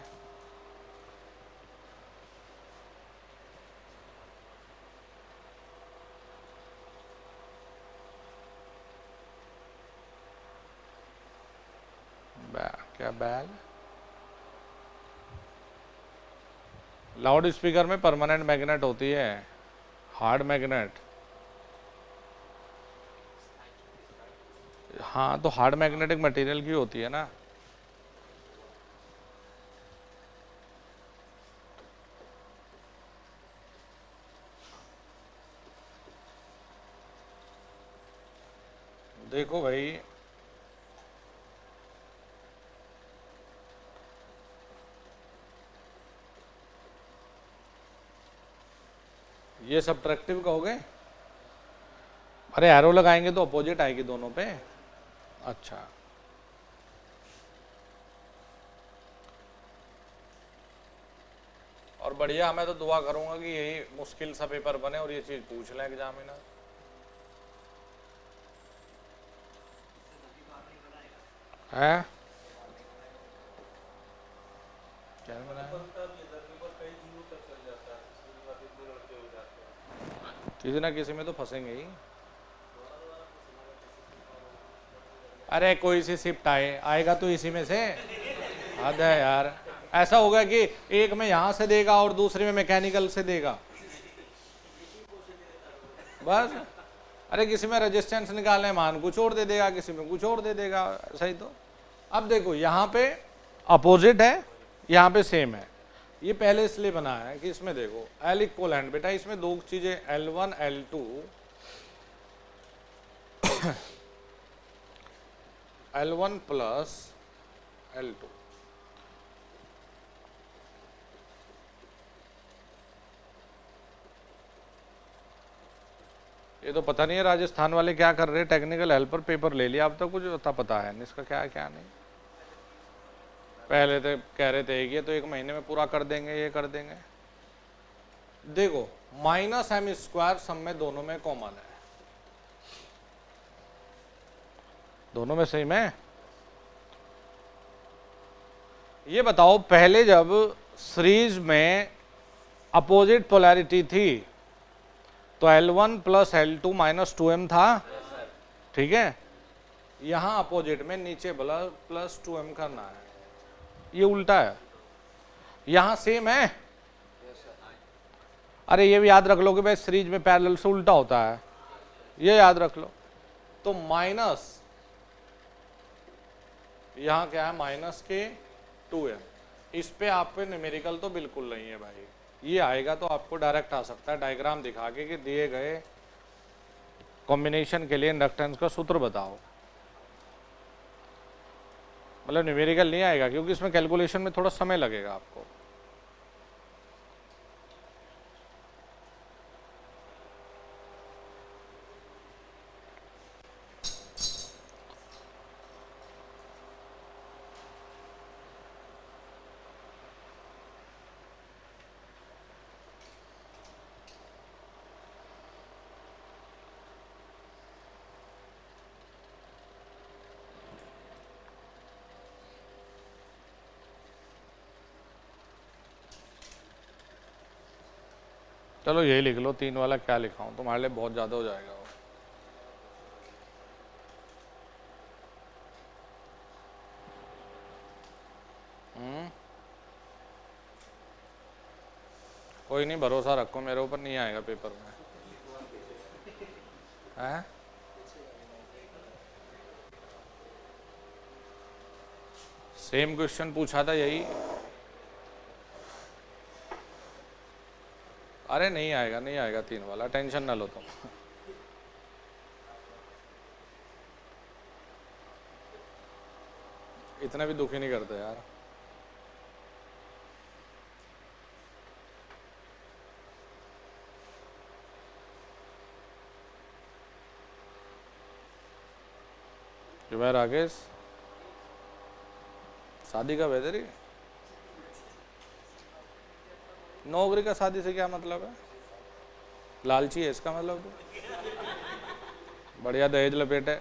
क्या बैल? लाउड स्पीकर में परमानेंट मैग्नेट होती है, हार्ड मैग्नेट। हाँ, तो हार्ड मैग्नेटिक मटेरियल की होती है ना। देखो भाई, ये सब्ट्रैक्टिव कहोगे? अरे एरो लगाएंगे तो अपोजिट आएगी दोनों पे। अच्छा, और बढ़िया, मैं तो दुआ करूंगा कि यही मुश्किल सा पेपर बने और ये चीज पूछ लें एग्जामिनर। है क्या बनाया? किसी ना किसी में तो फंसेंगे ही। अरे कोई सी शिफ्ट आएगा तो इसी में से। हद है यार, ऐसा होगा कि एक में यहां से देगा और दूसरे में मैकेनिकल से देगा बस। अरे किसी में रेजिस्टेंस निकालने मान कुछ और दे देगा, किसी में कुछ और दे देगा, सही। तो अब देखो यहाँ पे अपोजिट है, यहाँ पे सेम है, ये पहले इसलिए बनाया है कि इसमें देखो L इक्वलेंट, बेटा इसमें दो चीजें L1 L2 L1 plus L2, ये तो पता नहीं है राजस्थान वाले क्या कर रहे हैं, टेक्निकल हेल्पर पेपर ले लिया, अब तक कुछ पता है नहीं इसका क्या है क्या नहीं। पहले तो कह रहे थे कि ये तो 1 महीने में पूरा कर देंगे, ये कर देंगे। देखो -m² सब में दोनों में कॉमन है, दोनों में सेम है। ये बताओ पहले जब सीरीज में अपोजिट पोलैरिटी थी तो L1 + L2 - 2m था, ठीक है। यहां अपोजिट में नीचे प्लस 2m करना है, ये उल्टा है, यहां सेम है। अरे ये भी याद रख लो कि भाई सीरीज में पैरेलल से उल्टा होता है, ये याद रख लो। तो माइनस यहां क्या है -2m। इस पे आप पे न्यूमेरिकल तो बिल्कुल नहीं है भाई, ये आएगा तो आपको डायरेक्ट आ सकता है डायग्राम दिखा के कि दिए गए कॉम्बिनेशन के लिए इंडक्टेंस का सूत्र बताओ, मतलब न्यूमेरिकल नहीं आएगा क्योंकि इसमें कैलकुलेशन में थोड़ा समय लगेगा आपको। चलो यही लिख लो, 3 वाला क्या लिखाऊं, तुम्हारे लिए बहुत ज़्यादा हो जाएगा वो। कोई नहीं, भरोसा रखो मेरे ऊपर, नहीं आएगा पेपर में। हैं? सेम क्वेश्चन पूछा था यही। अरे नहीं आएगा, नहीं आएगा 3 वाला, टेंशन ना लो तुम। इतना भी दुखी नहीं करते यार। जुबैर राकेश, शादी कब है तेरी? नौकरी का शादी से क्या मतलब है? लालची है इसका मतलब तो। बढ़िया दहेज लपेटे,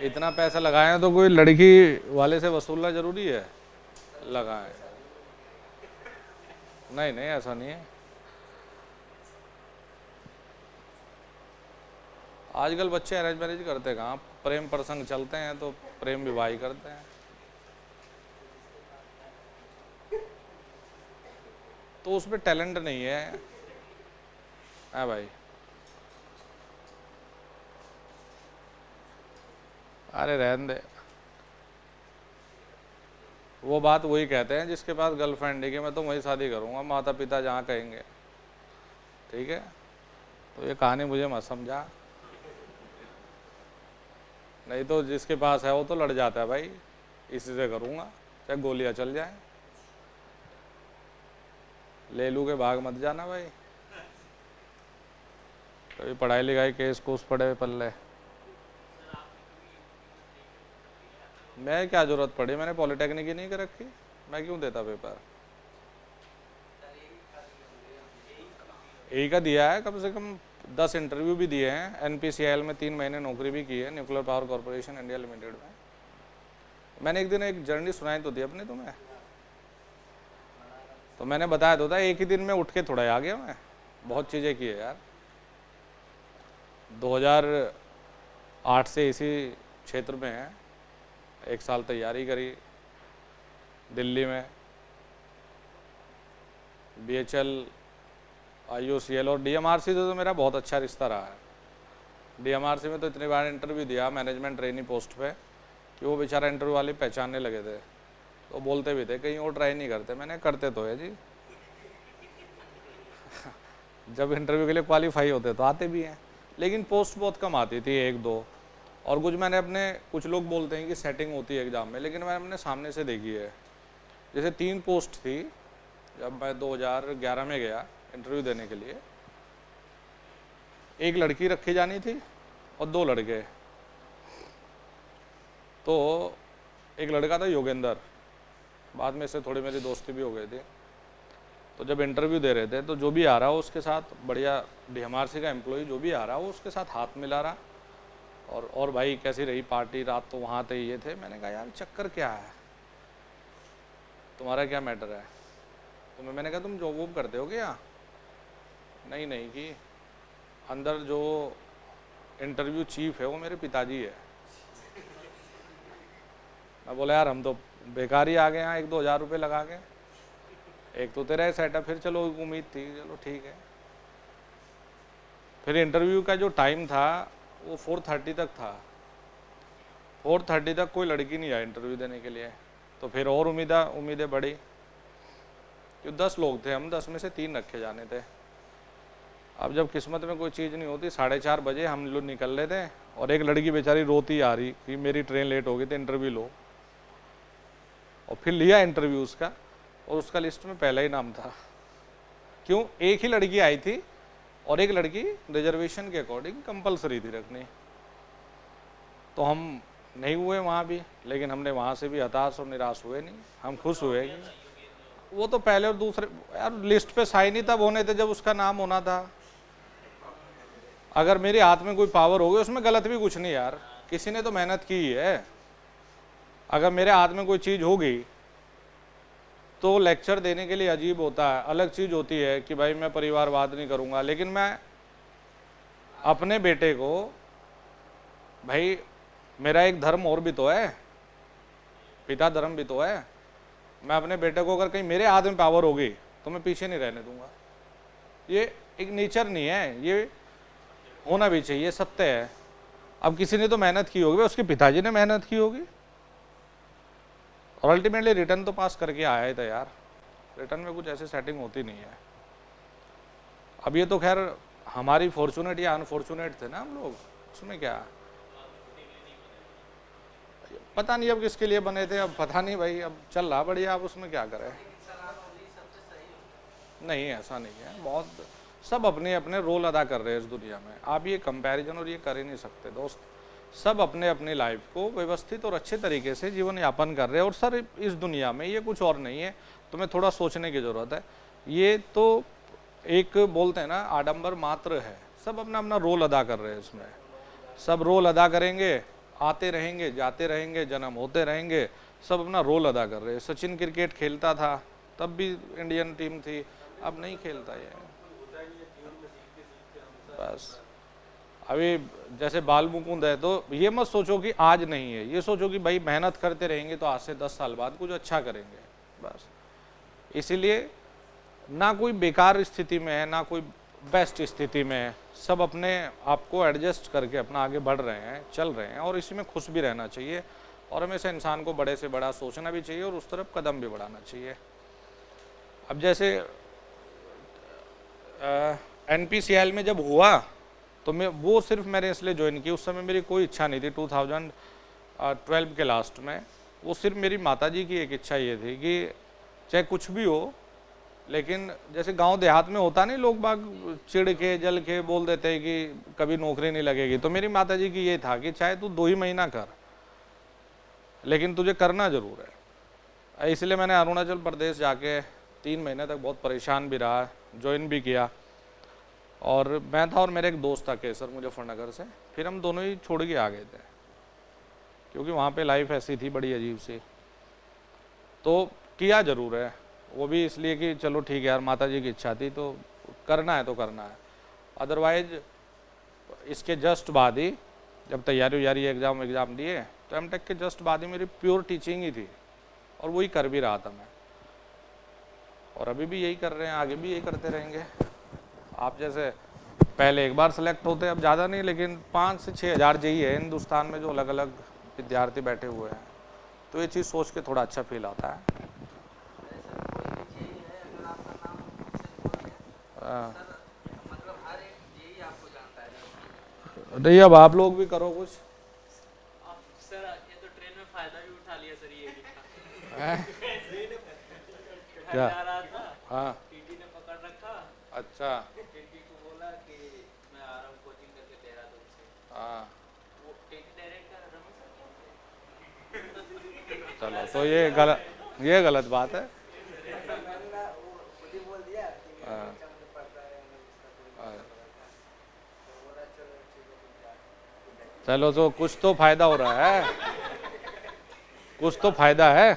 इतना पैसा लगाए तो कोई लड़की वाले से वसूलना जरूरी है, लगाए। नहीं नहीं ऐसा नहीं है, आजकल बच्चे अरेंज मैरिज करते कहाँ, प्रेम प्रसंग चलते हैं तो प्रेम विवाह ही करते हैं। तो उसमें टैलेंट नहीं है। हाँ भाई, अरे रहने दे, वो बात वही कहते हैं जिसके पास गर्लफ्रेंड है कि मैं तो वही शादी करूंगा माता पिता जहाँ कहेंगे, ठीक है। तो ये कहानी मुझे मत समझा, नहीं तो जिसके पास है वो तो लड़ जाता है भाई, इसी से करूंगा चाहे गोलियां चल जाए। ले लू के भाग मत जाना भाई, कभी पढ़ाई लिखाई केस कोस पड़े पल्ले। मैं क्या जरूरत पड़ी, मैंने पॉलिटेक्निक ही नहीं कर रखी, मैं क्यों देता पेपर। यही का दिया है, कम से कम 10 इंटरव्यू भी दिए हैं, NPCIL में 3 महीने नौकरी भी की है, nuclear power corporation India limited में। मैंने एक दिन एक जर्नी सुनाई तो दी अपने तुम्हें, तो मैंने बताया तो था, एक ही दिन में उठ के थोड़ा आ गया मैं, बहुत चीज़ें की है यार। 2008 से इसी क्षेत्र में है, 1 साल तैयारी करी दिल्ली में, BHL, IOCL और DMRC से तो मेरा बहुत अच्छा रिश्ता रहा है। DMRC में तो इतनी बार इंटरव्यू दिया मैनेजमेंट ट्रेनी पोस्ट पे कि वो बेचारा इंटरव्यू वाले पहचानने लगे थे, तो बोलते भी थे कहीं वो ट्राई नहीं करते, मैंने करते तो है जी। जब इंटरव्यू के लिए क्वालिफाई होते तो आते भी हैं, लेकिन पोस्ट बहुत कम आती थी, 1-2। और कुछ मैंने अपने, कुछ लोग बोलते हैं कि सेटिंग होती है एग्ज़ाम में, लेकिन मैंने अपने सामने से देखी है। जैसे 3 पोस्ट थी, जब मैं 2011 में गया इंटरव्यू देने के लिए। एक लड़की रखी जानी थी और 2 लड़के। तो एक लड़का था योगेंद्र, बाद में से थोड़ी मेरी दोस्ती भी हो गई थी। तो जब इंटरव्यू दे रहे थे तो जो भी आ रहा हो उसके साथ, बढ़िया DMRC का एम्प्लॉय जो भी आ रहा हो उसके साथ हाथ मिला रहा, और भाई कैसी रही पार्टी, रात तो वहाँ थे, ये थे। मैंने कहा यार चक्कर क्या है, तुम्हारा क्या मैटर है? तो मैंने कहा तुम जॉब वॉब करते हो क्या? नहीं नहीं, कि अंदर जो इंटरव्यू चीफ है वो मेरे पिताजी है। मैं बोला यार हम तो बेकार ही आ गए यहाँ 1-2 हज़ार रुपये लगा के, एक तो तेरा सेटअप, फिर चलो उम्मीद थी, चलो ठीक है। फिर इंटरव्यू का जो टाइम था वो 4:30 तक था। 4:30 तक कोई लड़की नहीं आई इंटरव्यू देने के लिए। तो फिर और उम्मीदें बढ़ी, क्यों 10 लोग थे हम, 10 में से 3 रखे जाने थे। अब जब किस्मत में कोई चीज़ नहीं होती, 4:30 बजे हम लोग निकल रहे थे और एक लड़की बेचारी रोती आ रही कि मेरी ट्रेन लेट हो गई थी, इंटरव्यू लो। और फिर लिया इंटरव्यू उसका, और उसका लिस्ट में पहला ही नाम था। क्यों? एक ही लड़की आई थी और एक लड़की रिजर्वेशन के अकॉर्डिंग कंपलसरी थी रखनी। तो हम नहीं हुए वहाँ भी, लेकिन हमने वहाँ से भी हताश और निराश हुए नहीं, हम खुश हुए कि वो तो पहले और दूसरे, यार लिस्ट पे साइन ही तब होने थे जब उसका नाम होना था। अगर मेरे हाथ में कोई पावर होगी उसमें गलत भी कुछ नहीं यार, किसी ने तो मेहनत की है। अगर मेरे हाथ में कोई चीज़ होगी तो लेक्चर देने के लिए अजीब होता है, अलग चीज़ होती है कि भाई मैं परिवारवाद नहीं करूँगा, लेकिन मैं अपने बेटे को, भाई मेरा एक धर्म और भी तो है, पिता धर्म भी तो है। मैं अपने बेटे को अगर कहीं मेरे हाथ में पावर होगी तो मैं पीछे नहीं रहने दूंगा। ये एक नेचर नहीं है, ये होना भी चाहिए, सत्य है। अब किसी ने तो मेहनत की होगी, उसके पिताजी ने मेहनत की होगी, और अल्टीमेटली रिटर्न तो पास करके आया ही था यार। रिटर्न में कुछ ऐसी सेटिंग होती नहीं है। अब ये तो खैर हमारी फॉर्चुनेट या अनफॉर्चुनेट थे ना हम लोग, उसमें क्या, पता नहीं अब किसके लिए बने थे, अब पता नहीं भाई, अब चल रहा बढ़िया, अब उसमें क्या करें। नहीं ऐसा नहीं है, बहुत सब अपने अपने रोल अदा कर रहे हैं इस दुनिया में। आप ये कंपैरिजन और ये कर ही नहीं सकते दोस्त। सब अपने अपनी लाइफ को व्यवस्थित और अच्छे तरीके से जीवन यापन कर रहे हैं। और सर इस दुनिया में ये कुछ और नहीं है, तुम्हें थोड़ा सोचने की ज़रूरत है। ये तो एक बोलते हैं ना आडंबर मात्र है। सब अपना अपना रोल अदा कर रहे हैं इसमें, सब रोल अदा करेंगे, आते रहेंगे जाते रहेंगे, जन्म होते रहेंगे, सब अपना रोल अदा कर रहे हैं। सचिन क्रिकेट खेलता था तब भी इंडियन टीम थी, अब नहीं खेलता ये, बस। अभी जैसे बाल मुकुंद है, तो ये मत सोचो कि आज नहीं है, ये सोचो कि भाई मेहनत करते रहेंगे तो आज से 10 साल बाद कुछ अच्छा करेंगे, बस। इसीलिए ना कोई बेकार स्थिति में है, ना कोई बेस्ट स्थिति में है, सब अपने आप को एडजस्ट करके अपना आगे बढ़ रहे हैं, चल रहे हैं, और इसी में खुश भी रहना चाहिए। और हमेशा इंसान को बड़े से बड़ा सोचना भी चाहिए और उस तरफ कदम भी बढ़ाना चाहिए। अब जैसे NPCL में जब हुआ तो मैं वो सिर्फ मैंने इसलिए ज्वाइन की, उस समय मेरी कोई इच्छा नहीं थी। 2012 के लास्ट में वो सिर्फ मेरी माताजी की एक इच्छा ये थी कि चाहे कुछ भी हो, लेकिन जैसे गांव देहात में होता नहीं, लोग बाग चिढ़ के जल के बोल देते हैं कि कभी नौकरी नहीं लगेगी, तो मेरी माताजी की ये था कि चाहे तू 2 ही महीना कर, लेकिन तुझे करना जरूर है। इसलिए मैंने अरुणाचल प्रदेश जाके 3 महीने तक बहुत परेशान भी रहा, ज्वाइन भी किया। और मैं था और मेरे एक दोस्त था केसर मुजफ्फरनगर से, फिर हम दोनों ही छोड़ के आ गए थे, क्योंकि वहाँ पे लाइफ ऐसी थी बड़ी अजीब सी। तो किया ज़रूर है, वो भी इसलिए कि चलो ठीक है यार, माता जी की इच्छा थी तो करना है तो करना है। अदरवाइज इसके जस्ट बाद ही जब तैयारी एग्ज़ाम दिए, तो M.Tech के जस्ट बाद ही मेरी प्योर टीचिंग ही थी, और वही कर भी रहा था मैं, और अभी भी यही कर रहे हैं, आगे भी यही करते रहेंगे। आप जैसे पहले एक बार सेलेक्ट होते, अब ज़्यादा नहीं, लेकिन 5 से 6 हज़ार जेई है हिंदुस्तान में जो अलग अलग विद्यार्थी बैठे हुए हैं, तो ये चीज़ सोच के थोड़ा अच्छा फील आता है। नहीं, अब आप लोग भी करो कुछ। सर ये तो ट्रेन में फायदा भी उठा लिया सर, ये लिखा क्या? जा रहा था, हाँ टीटी ने पकड़ रखा, अच्छा टिटी को बोला कि मैं आ रहा हूँ कोचिंग करके देहरादून से। हाँ वो टिटी डायरेक्ट कर रमेश सर क्या चलो, तो ये गलत बात है। मुझे बोल दिया कि हाँ, बच्चा मुझे पढ़ता है मतलब इसका कोई हाँ। तो बोला चलो ठीक है तुम जा। चलो, तो कुछ तो फायदा हो रहा है, कुछ तो फायदा है।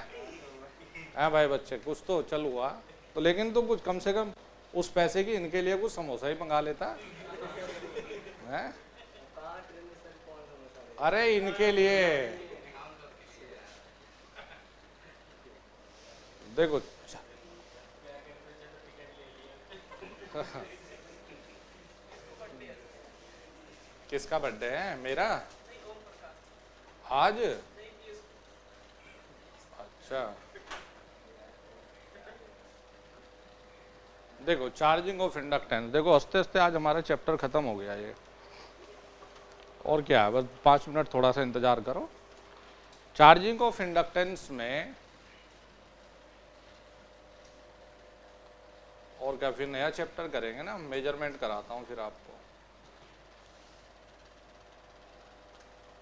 हाँ भाई बच्चे, कुछ तो चल हुआ तो, लेकिन तो कुछ कम से कम उस पैसे की इनके लिए कुछ समोसा ही मंगा लेता है। कहाँ ट्रेन में सर कौन समोसा देगा? अरे इनके लिए देखो किसका बर्थडे है? मेरा आज? अच्छा, देखो चार्जिंग ऑफ इंडक्टेंस, देखो हंसते हंसते आज हमारा चैप्टर खत्म हो गया ये। और क्या है, बस 5 मिनट थोड़ा सा इंतजार करो। चार्जिंग ऑफ इंडक्टेंस में और क्या, फिर नया चैप्टर करेंगे ना, मेजरमेंट कराता हूँ फिर आपको।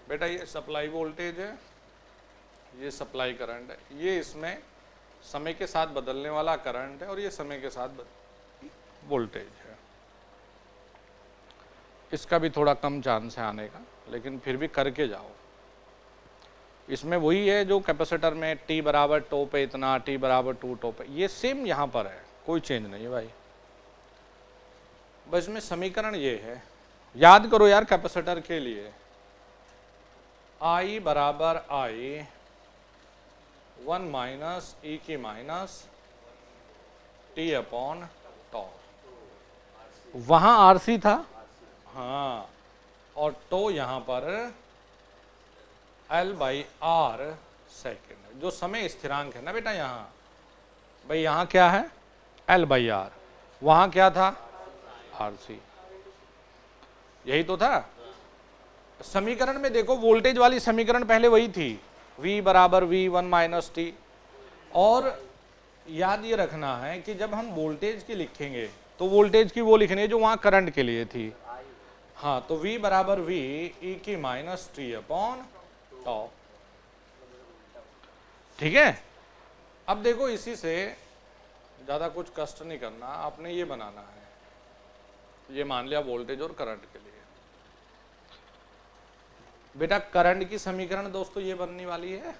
बेटा ये सप्लाई वोल्टेज है, ये सप्लाई करंट है, ये इसमें समय के साथ बदलने वाला करंट है, और ये समय के साथ वोल्टेज है। इसका भी थोड़ा कम चांस है आने का, लेकिन फिर भी करके जाओ। इसमें वही है जो कैपेसिटर में T बराबर टो पे इतना, T बराबर 2 टो पे, ये सेम यहाँ पर है, कोई चेंज नहीं है भाई। बस में समीकरण ये है, याद करो यार कैपेसिटर के लिए, I बराबर I 1 माइनस ई की माइनस T अपॉन टॉ। वहां RC था, हाँ, और टो यहाँ पर L बाई आर सेकेंड, जो समय स्थिरांक है ना बेटा यहाँ, भाई यहाँ क्या है L बाई आर, वहाँ क्या था RC, यही तो था। समीकरण में देखो वोल्टेज वाली समीकरण पहले वही थी, V बराबर V1 माइनस टी। और याद ये रखना है कि जब हम वोल्टेज की लिखेंगे तो वोल्टेज की वो लिखनी है जो वहाँ करंट के लिए थी। हाँ, तो V बराबर V ई की माइनस टी अपॉन टॉ, ठीक है। अब देखो इसी से ज़्यादा कुछ कष्ट नहीं करना, आपने ये बनाना है, ये मान लिया वोल्टेज और करंट के लिए। बेटा करंट की समीकरण दोस्तों ये बनने वाली है,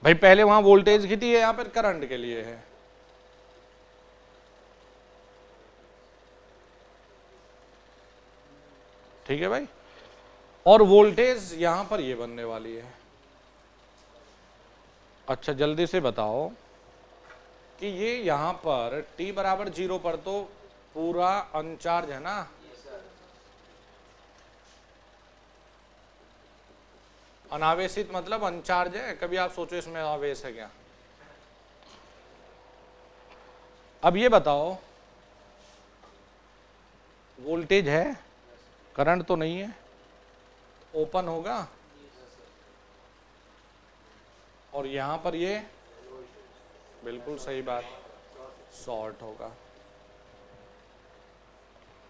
भाई पहले वहां वोल्टेज की थी, यहां पर करंट के लिए है। ठीक है भाई, और वोल्टेज यहां पर ये बनने वाली है। अच्छा जल्दी से बताओ कि ये यहां पर T बराबर 0 पर तो पूरा अनचार्ज है ना, अनावेशित मतलब अनचार्ज है। कभी आप सोचो इसमें आवेश है क्या? अब ये बताओ वोल्टेज है, करंट तो नहीं है, ओपन होगा, और यहां पर ये बिल्कुल सही बात शॉर्ट होगा।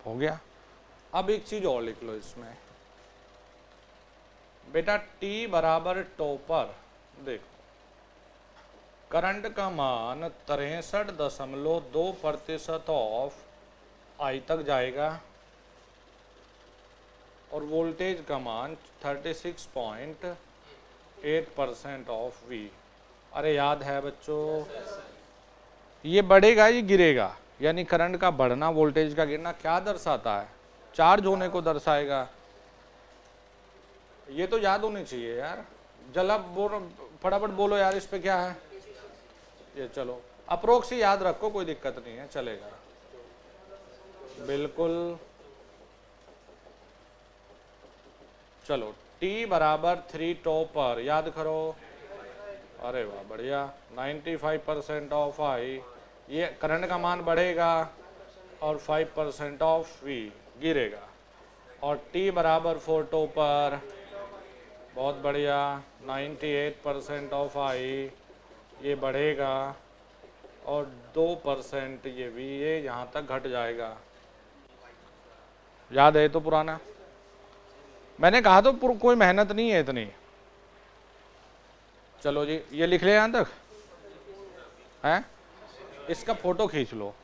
हो गया। अब एक चीज और लिख लो इसमें बेटा, T बराबर टो पर देखो करंट का मान 63.2% ऑफ I तक जाएगा, और वोल्टेज का मान 36.8% ऑफ V। अरे याद है बच्चों, ये बढ़ेगा ये गिरेगा, यानी करंट का बढ़ना वोल्टेज का गिरना क्या दर्शाता है? चार्ज होने को दर्शाएगा। ये तो याद होनी चाहिए यार, जला फटाफट बोलो यार इस पे क्या है ये। चलो अप्रोक्स ही याद रखो, कोई दिक्कत नहीं है, चलेगा बिल्कुल। चलो T बराबर 3 टो पर याद करो, अरे वाह बढ़िया, 95% ऑफ I, ये करंट का मान बढ़ेगा और 5% ऑफ V गिरेगा, और T बराबर 4 टो पर बहुत बढ़िया 98% ऑफ I, ये बढ़ेगा और 2% ये भी, ये यहाँ तक घट जाएगा। याद है तो पुराना, मैंने कहा तो कोई मेहनत नहीं है इतनी। चलो जी, ये लिख ले यहाँ तक हैं, इसका फोटो खींच लो।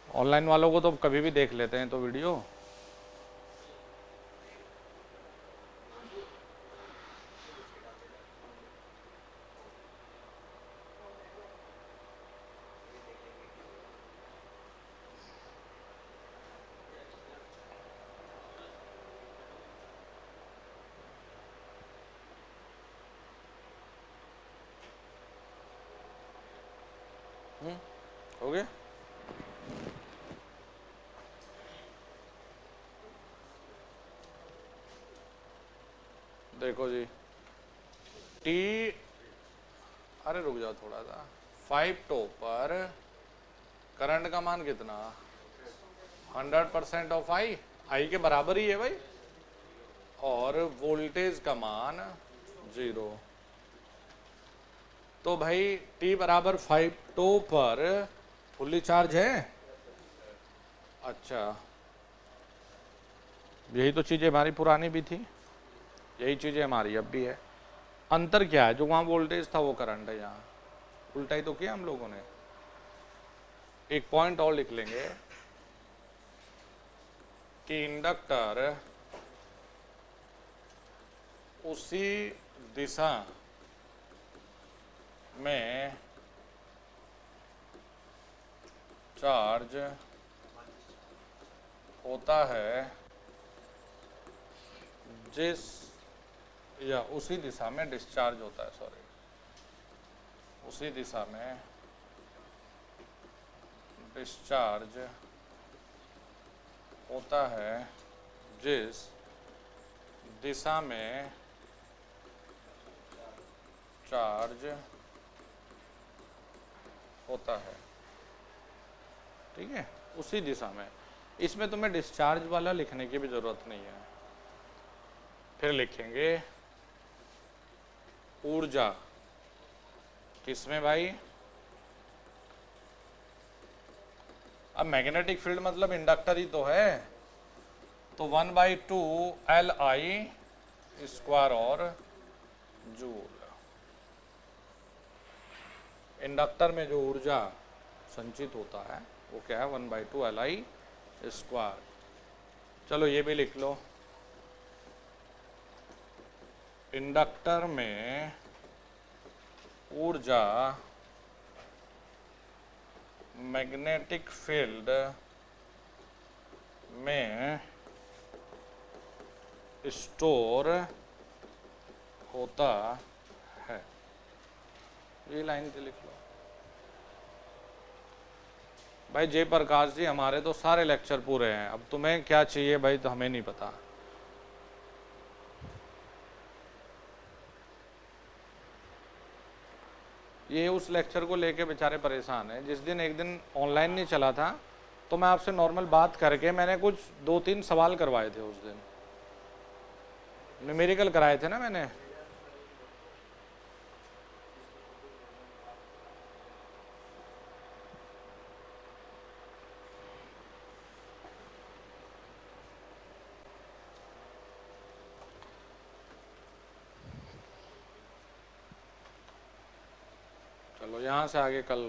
ऑनलाइन वालों को तो कभी भी देख लेते हैं तो वीडियो। हो गया? देखो जी, टी, अरे रुक जाओ थोड़ा सा, 5 टो पर करंट का मान कितना, 100% ऑफ आई, आई के बराबर ही है भाई, और वोल्टेज का मान 0। तो भाई टी बराबर 5 टो पर फुल्ली चार्ज है। अच्छा, यही तो चीजें हमारी पुरानी भी थी, यही चीजें हमारी अब भी है। अंतर क्या है, जो वहां वोल्टेज था वो करंट है, यहाँ उल्टा ही तो किया हम लोगों ने। एक पॉइंट और लिख लेंगे कि इंडक्टर उसी दिशा में चार्ज होता है जिस, या उसी दिशा में डिस्चार्ज होता है, सॉरी, उसी दिशा में डिस्चार्ज होता है जिस दिशा में चार्ज होता है। ठीक है, उसी दिशा में। इसमें तुम्हें डिस्चार्ज वाला लिखने की भी जरूरत नहीं है। फिर लिखेंगे ऊर्जा किसमें भाई, अब मैग्नेटिक फील्ड मतलब इंडक्टर ही तो है, तो 1/2 Li स्क्वायर और जूल। इंडक्टर में जो ऊर्जा संचित होता है वो क्या है, 1/2 Li स्क्वायर। चलो ये भी लिख लो, इंडक्टर में ऊर्जा मैग्नेटिक फील्ड में स्टोर होता है। ये लाइन के लिख लो भाई। जयप्रकाश जी, हमारे तो सारे लेक्चर पूरे हैं, अब तुम्हें क्या चाहिए भाई, तो हमें नहीं पता। ये उस लेक्चर को लेके बेचारे परेशान हैं। जिस दिन, एक दिन ऑनलाइन नहीं चला था तो मैं आपसे नॉर्मल बात करके मैंने कुछ 2-3 सवाल करवाए थे उस दिन, न्यूमेरिकल कराए थे ना मैंने। चलो यहाँ से आगे कल